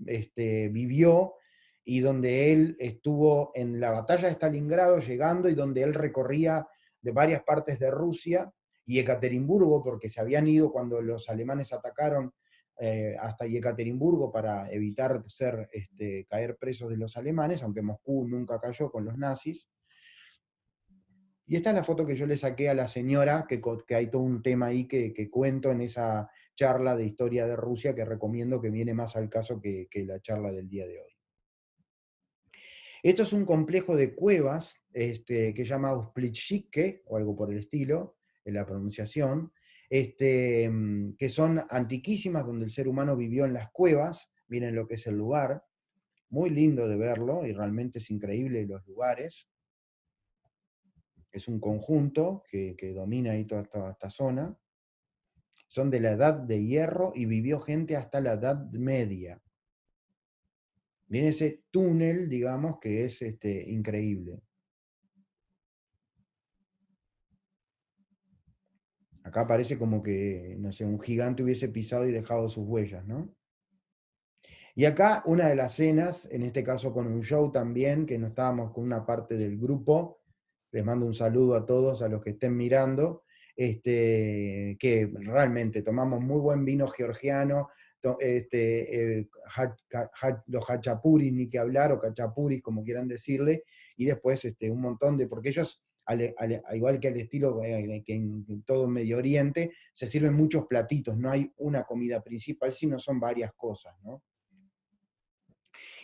vivió, y donde él estuvo en la batalla de Stalingrado llegando, y donde él recorría de varias partes de Rusia y Ekaterimburgo, porque se habían ido cuando los alemanes atacaron hasta Ekaterimburgo para evitar caer presos de los alemanes, aunque Moscú nunca cayó con los nazis. Y esta es la foto que yo le saqué a la señora, que hay todo un tema ahí que cuento en esa charla de historia de Rusia, que recomiendo, que viene más al caso que la charla del día de hoy. Esto es un complejo de cuevas que se llama Usplitshike, o algo por el estilo, en la pronunciación, que son antiquísimas, donde el ser humano vivió en las cuevas. Miren lo que es el lugar, muy lindo de verlo, y realmente es increíble los lugares. Es un conjunto que domina ahí toda esta zona. Son de la edad de hierro y vivió gente hasta la edad media. Viene ese túnel, digamos, que es increíble. Acá parece como que, no sé, un gigante hubiese pisado y dejado sus huellas, ¿no? Y acá una de las cenas, en este caso con un show también, que no estábamos con una parte del grupo. Les mando un saludo a todos, a los que estén mirando, que realmente tomamos muy buen vino georgiano, los hachapuris, ni que hablar, o cachapuris, como quieran decirle, y después un montón de, porque ellos, al igual que al estilo que en todo Medio Oriente, se sirven muchos platitos, no hay una comida principal, sino son varias cosas, ¿no?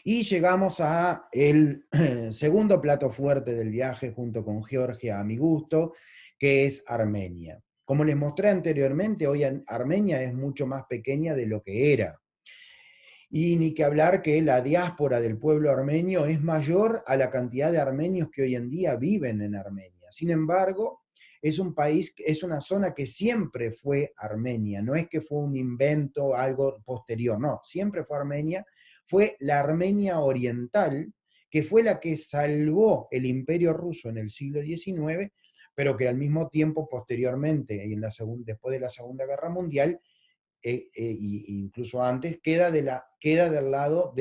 Y llegamos a el segundo plato fuerte del viaje, junto con Georgia, a mi gusto, que es Armenia. Como les mostré anteriormente, hoy Armenia es mucho más pequeña de lo que era. Y ni que hablar que la diáspora del pueblo armenio es mayor a la cantidad de armenios que hoy en día viven en Armenia. Sin embargo, es un país, es una zona que siempre fue Armenia, no es que fue un invento, algo posterior, no, siempre fue Armenia. Fue la Armenia oriental, que fue la que salvó el Imperio Ruso en el siglo XIX, pero que al mismo tiempo, posteriormente, y después de la Segunda Guerra Mundial, incluso antes, queda del lado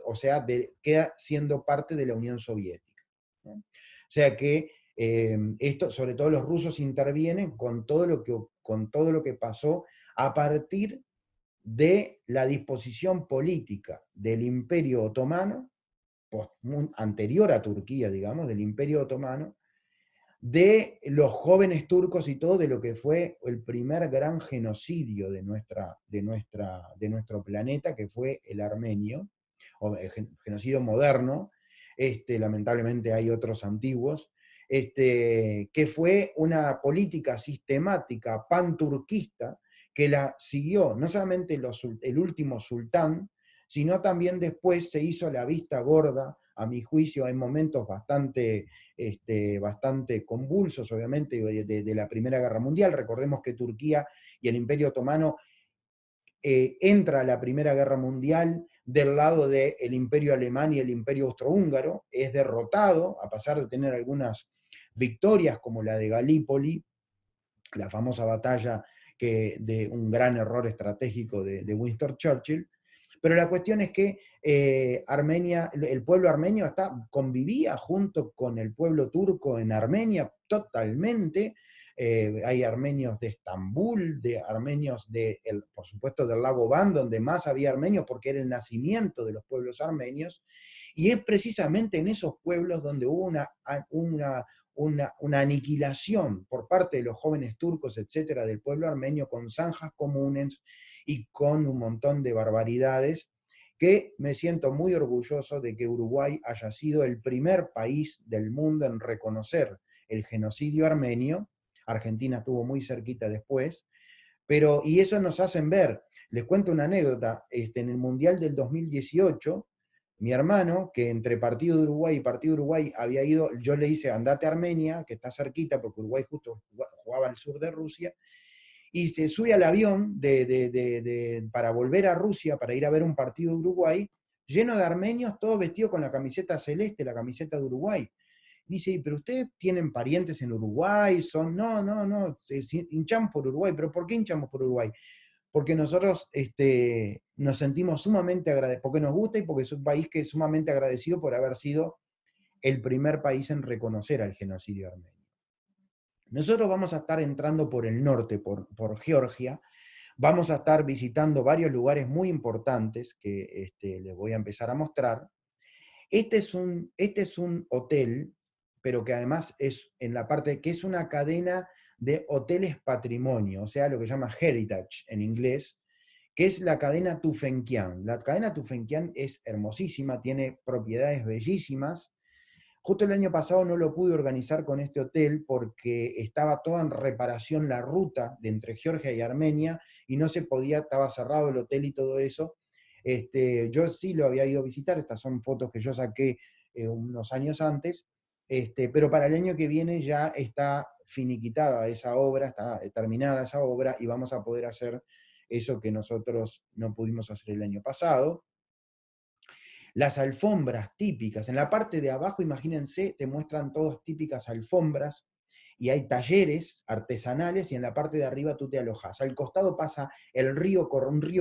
o sea, queda siendo parte de la Unión Soviética, ¿no? O sea que esto, sobre todo los rusos intervienen con todo lo que pasó a partir de la disposición política del Imperio Otomano, anterior a Turquía, digamos, del Imperio Otomano, de los jóvenes turcos y todo, de lo que fue el primer gran genocidio de nuestro planeta, que fue el armenio, o el genocidio moderno. Lamentablemente hay otros antiguos, que fue una política sistemática panturquista que la siguió no solamente el último sultán, sino también después se hizo la vista gorda, a mi juicio, en momentos bastante convulsos, obviamente, de la Primera Guerra Mundial. Recordemos que Turquía y el Imperio Otomano entra a la Primera Guerra Mundial del lado del Imperio Alemán y el Imperio Austrohúngaro, es derrotado, a pesar de tener algunas victorias como la de Galípoli, la famosa batalla de un gran error estratégico de Winston Churchill. Pero la cuestión es que Armenia, el pueblo armenio convivía junto con el pueblo turco en Armenia totalmente. Hay armenios de Estambul, armenios por supuesto del lago Van, donde más había armenios porque era el nacimiento de los pueblos armenios, y es precisamente en esos pueblos donde hubo una aniquilación por parte de los jóvenes turcos, etcétera, del pueblo armenio, con zanjas comunes y con un montón de barbaridades, que me siento muy orgulloso de que Uruguay haya sido el primer país del mundo en reconocer el genocidio armenio. Argentina estuvo muy cerquita después, y eso nos hacen ver. Les cuento una anécdota. En el Mundial del 2018, mi hermano, que entre Partido de Uruguay y Partido de Uruguay había ido, yo le hice, andate a Armenia, que está cerquita, porque Uruguay justo jugaba al sur de Rusia, y se sube al avión para volver a Rusia, para ir a ver un partido de Uruguay, lleno de armenios, todos vestidos con la camiseta celeste, la camiseta de Uruguay. Dice, pero ustedes tienen parientes en Uruguay, no, hinchan por Uruguay. ¿Pero por qué hinchamos por Uruguay? Porque nosotros nos sentimos sumamente agradecidos, porque nos gusta y porque es un país que es sumamente agradecido por haber sido el primer país en reconocer al genocidio armenio. Nosotros vamos a estar entrando por el norte, por Georgia, vamos a estar visitando varios lugares muy importantes que les voy a empezar a mostrar. Este es un hotel, pero que además es en la parte que es una cadena de hoteles patrimonio, o sea, lo que se llama Heritage en inglés, que es la cadena Tufenkian. La cadena Tufenkian es hermosísima, tiene propiedades bellísimas. Justo el año pasado no lo pude organizar con este hotel porque estaba toda en reparación la ruta de entre Georgia y Armenia y no se podía, estaba cerrado el hotel y todo eso. Yo sí lo había ido a visitar, estas son fotos que yo saqué unos años antes, pero para el año que viene ya está finiquitada esa obra, está terminada esa obra y vamos a poder hacer eso que nosotros no pudimos hacer el año pasado. Las alfombras típicas, en la parte de abajo, imagínense, te muestran todas típicas alfombras, y hay talleres artesanales, y en la parte de arriba tú te alojas. Al costado pasa un río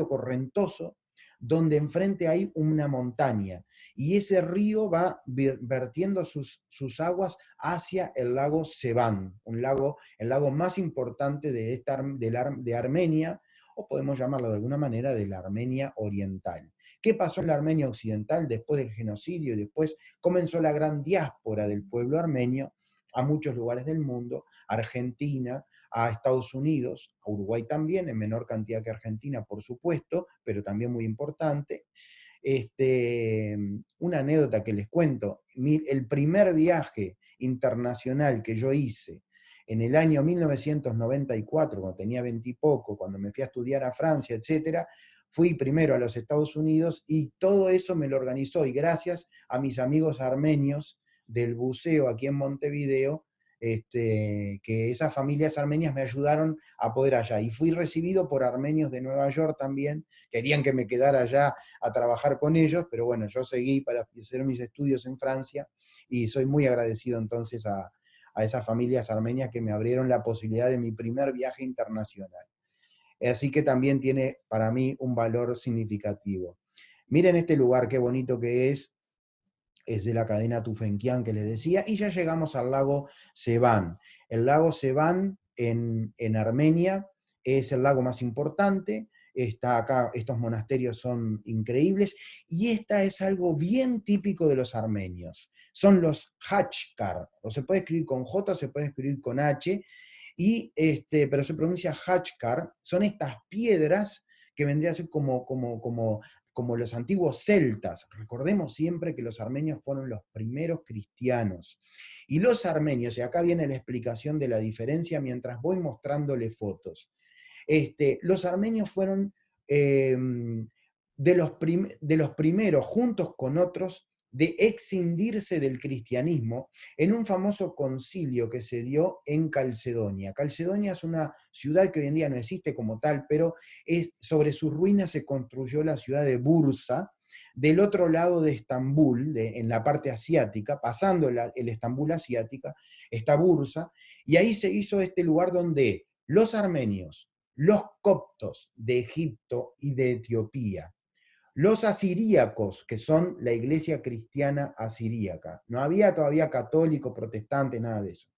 correntoso, donde enfrente hay una montaña, y ese río va vertiendo sus aguas hacia el lago Sevan, el lago más importante de Armenia, o podemos llamarlo de alguna manera de la Armenia oriental. ¿Qué pasó en la Armenia occidental después del genocidio? Y después comenzó la gran diáspora del pueblo armenio a muchos lugares del mundo, a Argentina, a Estados Unidos, a Uruguay también, en menor cantidad que Argentina, por supuesto, pero también muy importante. Una anécdota que les cuento, el primer viaje internacional que yo hice en el año 1994, cuando tenía 20 y poco, cuando me fui a estudiar a Francia, etcétera, fui primero a los Estados Unidos y todo eso me lo organizó, y gracias a mis amigos armenios del buceo aquí en Montevideo, que esas familias armenias me ayudaron a poder allá. Y fui recibido por armenios de Nueva York también, querían que me quedara allá a trabajar con ellos, pero bueno, yo seguí para hacer mis estudios en Francia, y soy muy agradecido entonces a esas familias armenias que me abrieron la posibilidad de mi primer viaje internacional. Así que también tiene para mí un valor significativo. Miren este lugar, qué bonito que es de la cadena Tufenkian que les decía, y ya llegamos al lago Sevan. El lago Sevan en Armenia es el lago más importante, está acá, estos monasterios son increíbles, y esta es algo bien típico de los armenios. Son los Hachkar, o se puede escribir con J, se puede escribir con H, pero se pronuncia Hachkar, son estas piedras que vendría a ser como los antiguos celtas. Recordemos siempre que los armenios fueron los primeros cristianos. Y los armenios, y acá viene la explicación de la diferencia mientras voy mostrándole fotos. Los armenios fueron de los primeros, juntos con otros, de excindirse del cristianismo en un famoso concilio que se dio en Calcedonia. Calcedonia es una ciudad que hoy en día no existe como tal, pero sobre sus ruinas se construyó la ciudad de Bursa, del otro lado de Estambul, en la parte asiática, pasando el Estambul asiática, está Bursa, y ahí se hizo este lugar donde los armenios, los coptos de Egipto y de Etiopía, los asiríacos, que son la iglesia cristiana asiríaca, no había todavía católico, protestante, nada de eso,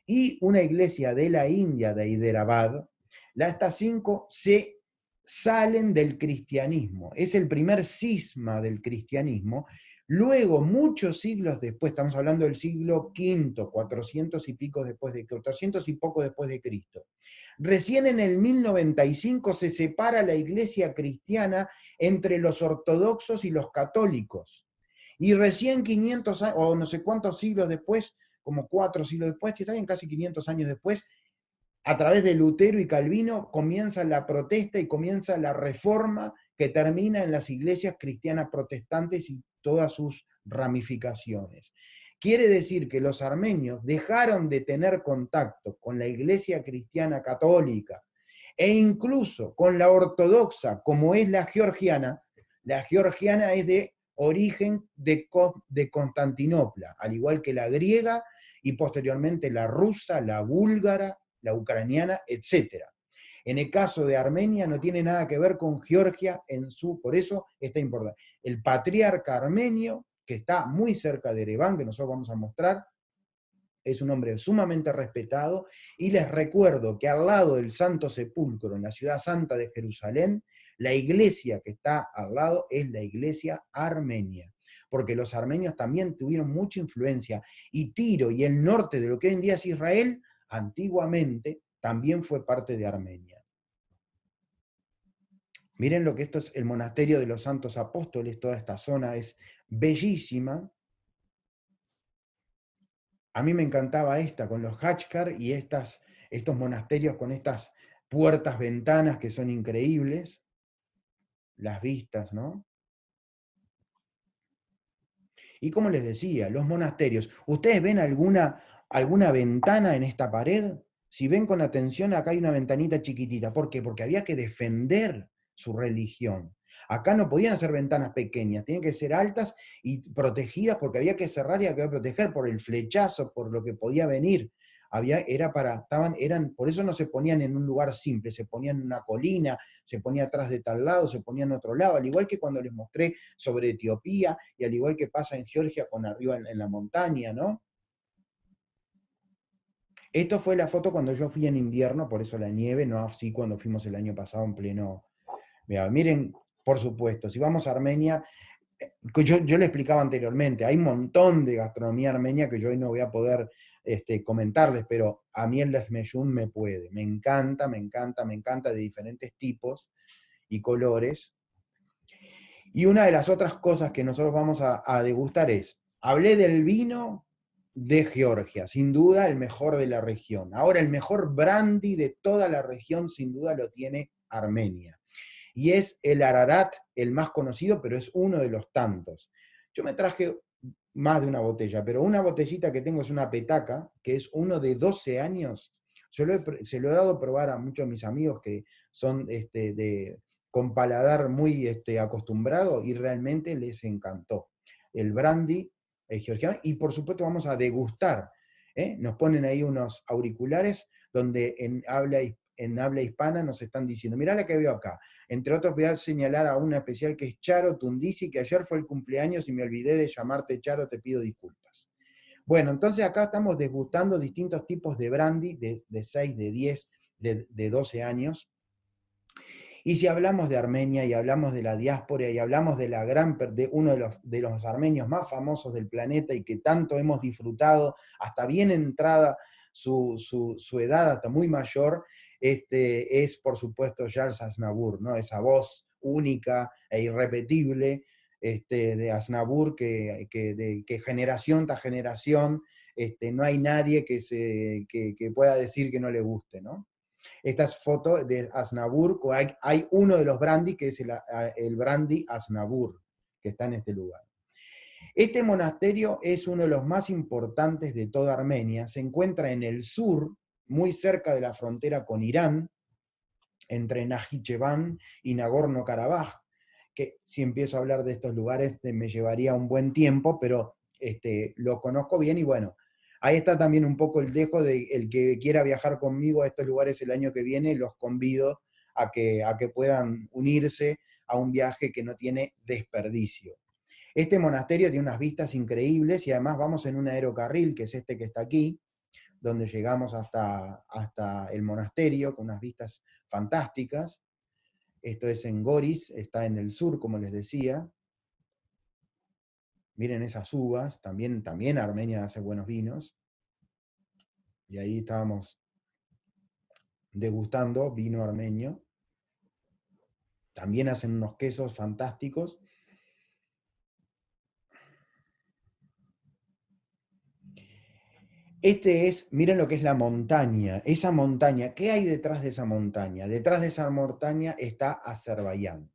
y una iglesia de la India, de Hyderabad, estas 5 se salen del cristianismo, es el primer cisma del cristianismo. Luego, muchos siglos después, estamos hablando del siglo V, 400 y pico después de 400 y poco después de Cristo. Recién en el 1095 se separa la iglesia cristiana entre los ortodoxos y los católicos. Y recién 500 años, o no sé cuántos siglos después, como 4 siglos después, si está bien, casi 500 años después, a través de Lutero y Calvino comienza la protesta y comienza la reforma que termina en las iglesias cristianas protestantes y todas sus ramificaciones. Quiere decir que los armenios dejaron de tener contacto con la iglesia cristiana católica e incluso con la ortodoxa, como es la georgiana. La georgiana es de origen de Constantinopla, al igual que la griega y posteriormente la rusa, la búlgara, la ucraniana, etc. En el caso de Armenia no tiene nada que ver con Georgia por eso está importante. El patriarca armenio, que está muy cerca de Ereván, que nosotros vamos a mostrar, es un hombre sumamente respetado, y les recuerdo que al lado del Santo Sepulcro, en la ciudad santa de Jerusalén, la iglesia que está al lado es la iglesia armenia, porque los armenios también tuvieron mucha influencia, y Tiro y el norte de lo que hoy en día es Israel, antiguamente también fue parte de Armenia. Miren lo que esto es el monasterio de los Santos Apóstoles, toda esta zona es bellísima. A mí me encantaba esta, con los Hachkar y estos monasterios con estas puertas, ventanas que son increíbles, las vistas, ¿no? Y como les decía, los monasterios, ¿ustedes ven alguna ventana en esta pared? Si ven con atención, acá hay una ventanita chiquitita. ¿Por qué? Porque había que defender su religión. Acá no podían ser ventanas pequeñas, tenían que ser altas y protegidas porque había que cerrar y había que proteger por el flechazo, por lo que podía venir. Por eso no se ponían en un lugar simple, se ponían en una colina, se ponía atrás de tal lado, se ponía en otro lado, al igual que cuando les mostré sobre Etiopía, y al igual que pasa en Georgia con arriba en la montaña, ¿no? Esto fue la foto cuando yo fui en invierno, por eso la nieve, no así cuando fuimos el año pasado en pleno... Miren, por supuesto, si vamos a Armenia, yo le explicaba anteriormente, hay un montón de gastronomía armenia que yo hoy no voy a poder comentarles, pero a mí el lejmeyún me puede, me encanta, me encanta, me encanta, de diferentes tipos y colores. Y una de las otras cosas que nosotros vamos a degustar hablé del vino de Georgia, sin duda el mejor de la región. Ahora el mejor brandy de toda la región sin duda lo tiene Armenia. Y es el Ararat, el más conocido, pero es uno de los tantos. Yo me traje más de una botella, pero una botellita que tengo es una petaca, que es uno de 12 años. Se lo he dado a probar a muchos de mis amigos que son con paladar muy acostumbrado, y realmente les encantó. El brandy georgiano, y por supuesto vamos a degustar. Nos ponen ahí unos auriculares donde en habla hispana nos están diciendo, mirá la que veo acá. Entre otros voy a señalar a una especial que es Charo Tundisi, que ayer fue el cumpleaños y me olvidé de llamarte Charo, te pido disculpas. Bueno, entonces acá estamos degustando distintos tipos de brandy, de 6, de 10, de 12 años. Y si hablamos de Armenia y hablamos de la diáspora y hablamos de, de uno de los armenios más famosos del planeta y que tanto hemos disfrutado, hasta bien entrada su edad, hasta muy mayor, es por supuesto Charles Aznavour, ¿no? Esa voz única e irrepetible de Aznavour que generación tras generación no hay nadie que pueda decir que no le guste, ¿no? Estas fotos de Aznavour, hay uno de los brandy que es el brandy Aznavour, que está en este lugar. Este monasterio es uno de los más importantes de toda Armenia, se encuentra en el sur, muy cerca de la frontera con Irán, entre Najicheván y Nagorno-Karabaj, que si empiezo a hablar de estos lugares me llevaría un buen tiempo, pero lo conozco bien y bueno, ahí está también un poco el dejo de el que quiera viajar conmigo a estos lugares el año que viene, los convido a que puedan unirse a un viaje que no tiene desperdicio. Este monasterio tiene unas vistas increíbles y además vamos en un aerocarril, que es este que está aquí, donde llegamos hasta el monasterio con unas vistas fantásticas. Esto es en Goris, está en el sur, como les decía. Miren esas uvas, también Armenia hace buenos vinos. Y ahí estábamos degustando vino armenio. También hacen unos quesos fantásticos. Miren lo que es la montaña, esa montaña, ¿qué hay detrás de esa montaña? Detrás de esa montaña está Azerbaiyán.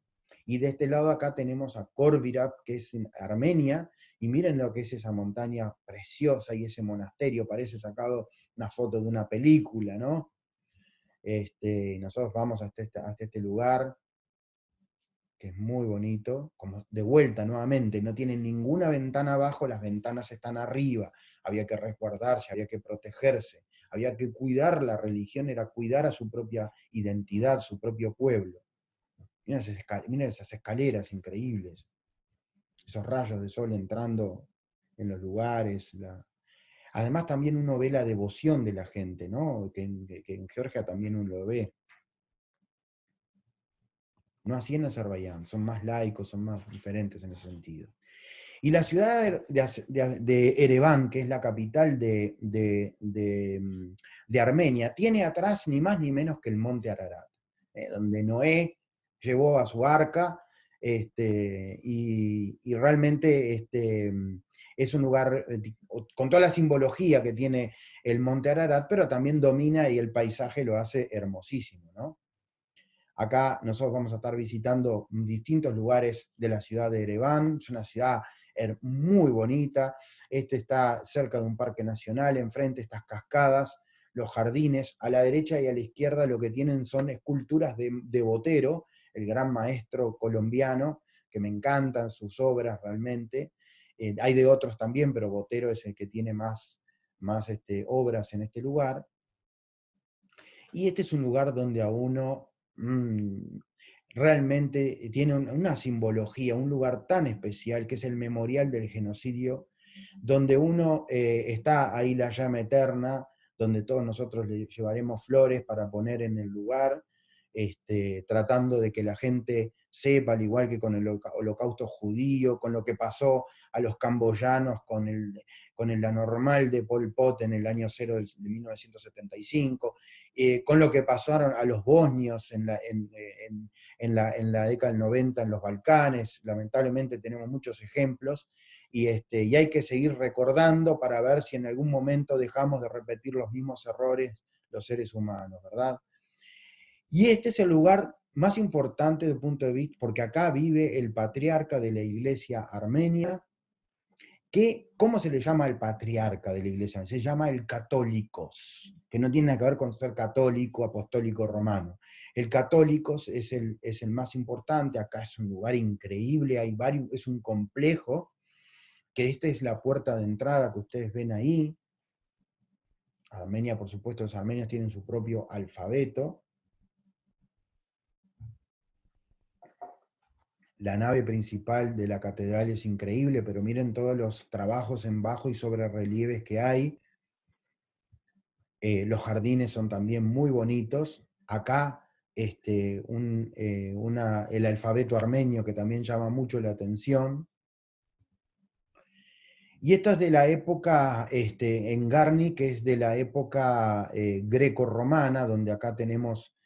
Y de este lado acá tenemos a Korvirab, que es en Armenia, y miren lo que es esa montaña preciosa y ese monasterio, parece sacado una foto de una película, ¿no? Nosotros vamos hasta este lugar, que es muy bonito, como de vuelta nuevamente, no tienen ninguna ventana abajo, las ventanas están arriba, había que resguardarse, había que protegerse, había que cuidar, la religión era cuidar a su propia identidad, su propio pueblo. Miren esas escaleras increíbles, esos rayos de sol entrando en los lugares. Además también uno ve la devoción de la gente, ¿no? Que en Georgia también uno lo ve. No así en Azerbaiyán, son más laicos, son más diferentes en ese sentido. Y la ciudad de Ereván, que es la capital de Armenia, tiene atrás ni más ni menos que el monte Ararat, donde Noé llevó a su arca, y realmente es un lugar con toda la simbología que tiene el monte Ararat, pero también domina y el paisaje lo hace hermosísimo, ¿no? Acá nosotros vamos a estar visitando distintos lugares de la ciudad de Ereván, es una ciudad muy bonita, está cerca de un parque nacional, enfrente estas cascadas, los jardines, a la derecha y a la izquierda lo que tienen son esculturas de Botero, el gran maestro colombiano, que me encantan sus obras realmente, hay de otros también, pero Botero es el que tiene más obras en este lugar, y este es un lugar donde a uno realmente tiene una simbología, un lugar tan especial que es el Memorial del Genocidio, donde uno está ahí la llama eterna, donde todos nosotros le llevaremos flores para poner en el lugar, tratando de que la gente sepa, al igual que con el holocausto judío, con lo que pasó a los camboyanos con el anormal de Pol Pot en el año 0 de 1975, con lo que pasaron a los bosnios en la década del 90 en los Balcanes. Lamentablemente tenemos muchos ejemplos, y hay que seguir recordando para ver si en algún momento dejamos de repetir los mismos errores los seres humanos, ¿verdad? Y este es el lugar más importante desde el punto de vista, porque acá vive el patriarca de la iglesia armenia, que, ¿cómo se le llama al patriarca de la iglesia? Se llama el católicos, que no tiene nada que ver con ser católico, apostólico, romano. El católicos es el más importante, acá es un lugar increíble, hay varios, es un complejo, que esta es la puerta de entrada que ustedes ven ahí. Armenia, por supuesto, los armenios tienen su propio alfabeto. La nave principal de la catedral es increíble, pero miren todos los trabajos en bajo y sobre relieves que hay. Los jardines son también muy bonitos. Acá el alfabeto armenio que también llama mucho la atención. Y esto es de la época, en Garni, que es de la época greco-romana, donde acá tenemos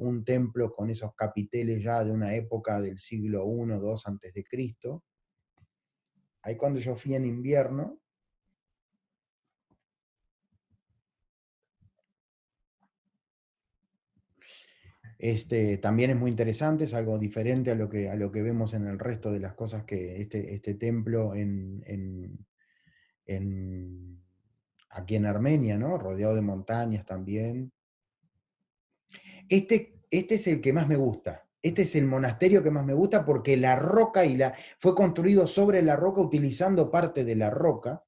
un templo con esos capiteles ya de una época del siglo I, II antes de Cristo. Ahí cuando yo fui en invierno, también es muy interesante, es algo diferente a lo que vemos en el resto de las cosas que este templo aquí en Armenia, ¿no? Rodeado de montañas también. Este es el que más me gusta. Este es el monasterio que más me gusta porque la roca fue construido sobre la roca utilizando parte de la roca.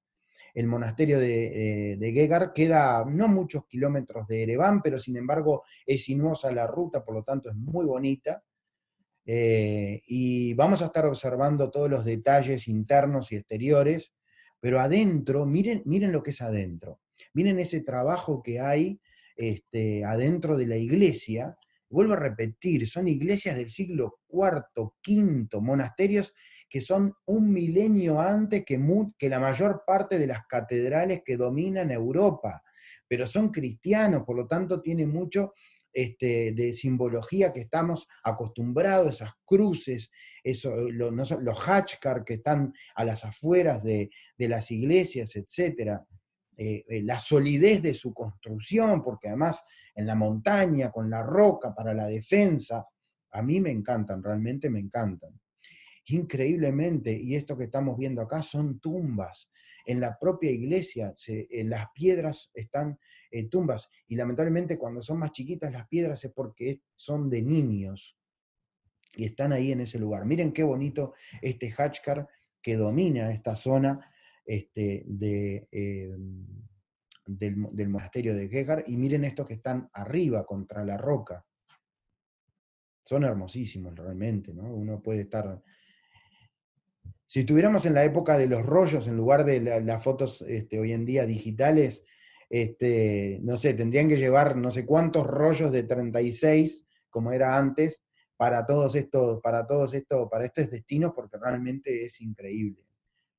El monasterio de Gegar queda no muchos kilómetros de Ereván, pero sin embargo es sinuosa la ruta, por lo tanto es muy bonita. Y vamos a estar observando todos los detalles internos y exteriores, pero adentro, miren lo que es adentro. Miren ese trabajo que hay adentro de la iglesia. Vuelvo a repetir, son iglesias del siglo IV, V, monasterios que son un milenio antes que la mayor parte de las catedrales que dominan Europa, pero son cristianos, por lo tanto tiene mucho de simbología que estamos acostumbrados, esas cruces, los hachkar que están a las afueras de las iglesias, etc. La solidez de su construcción, porque además en la montaña, con la roca para la defensa, a mí me encantan, realmente me encantan. Increíblemente, y esto que estamos viendo acá son tumbas. En la propia iglesia, en las piedras están tumbas, y lamentablemente cuando son más chiquitas las piedras es porque son de niños, y están ahí en ese lugar. Miren qué bonito este hachkar que domina esta zona del monasterio de Gegar, y miren estos que están arriba contra la roca. Son hermosísimos realmente, ¿no? Uno puede estar... Si estuviéramos en la época de los rollos, en lugar de las fotos hoy en día digitales, no sé, tendrían que llevar no sé cuántos rollos de 36, como era antes, para estos destinos, porque realmente es increíble.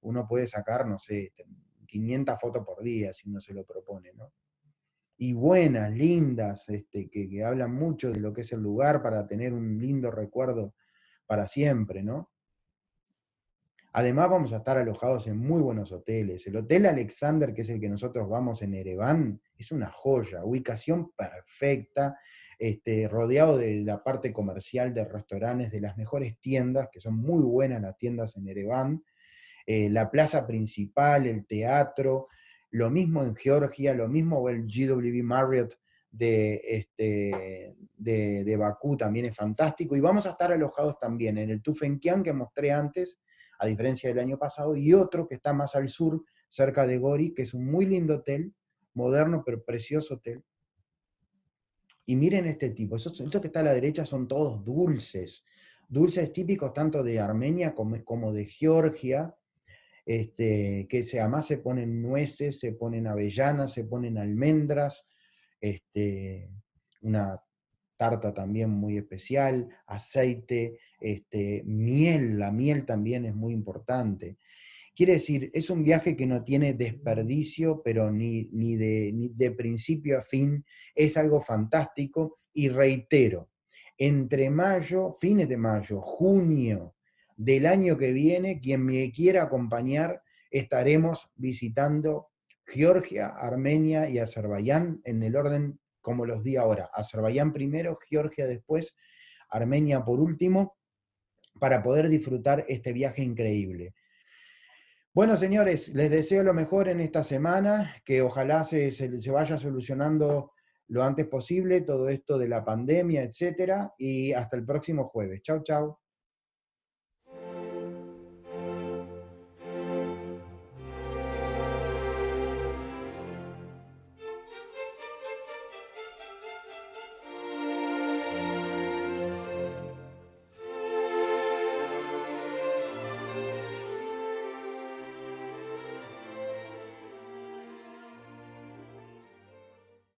Uno puede sacar, no sé, 500 fotos por día, si uno se lo propone, ¿no? Y buenas, lindas, que hablan mucho de lo que es el lugar para tener un lindo recuerdo para siempre, ¿no? Además vamos a estar alojados en muy buenos hoteles. El Hotel Alexander, que es el que nosotros vamos en Ereván, es una joya, ubicación perfecta, rodeado de la parte comercial de restaurantes, de las mejores tiendas, que son muy buenas las tiendas en Ereván, la plaza principal, el teatro, lo mismo en Georgia, lo mismo el GW Marriott de Bakú también es fantástico, y vamos a estar alojados también en el Tufenkian que mostré antes, a diferencia del año pasado, y otro que está más al sur, cerca de Gori, que es un muy lindo hotel, moderno pero precioso hotel. Y miren este tipo, estos que está a la derecha son todos dulces, dulces típicos tanto de Armenia como de Georgia, además se ponen nueces, se ponen avellanas, se ponen almendras, una tarta también muy especial, aceite, miel, la miel también es muy importante. Quiere decir, es un viaje que no tiene desperdicio, pero ni de principio a fin, es algo fantástico, y reitero, entre mayo, fines de mayo, junio del año que viene, quien me quiera acompañar, estaremos visitando Georgia, Armenia y Azerbaiyán en el orden como los di ahora. Azerbaiyán primero, Georgia después, Armenia por último, para poder disfrutar este viaje increíble. Bueno, señores, les deseo lo mejor en esta semana, que ojalá se vaya solucionando lo antes posible todo esto de la pandemia, etcétera, y hasta el próximo jueves. Chau, chau.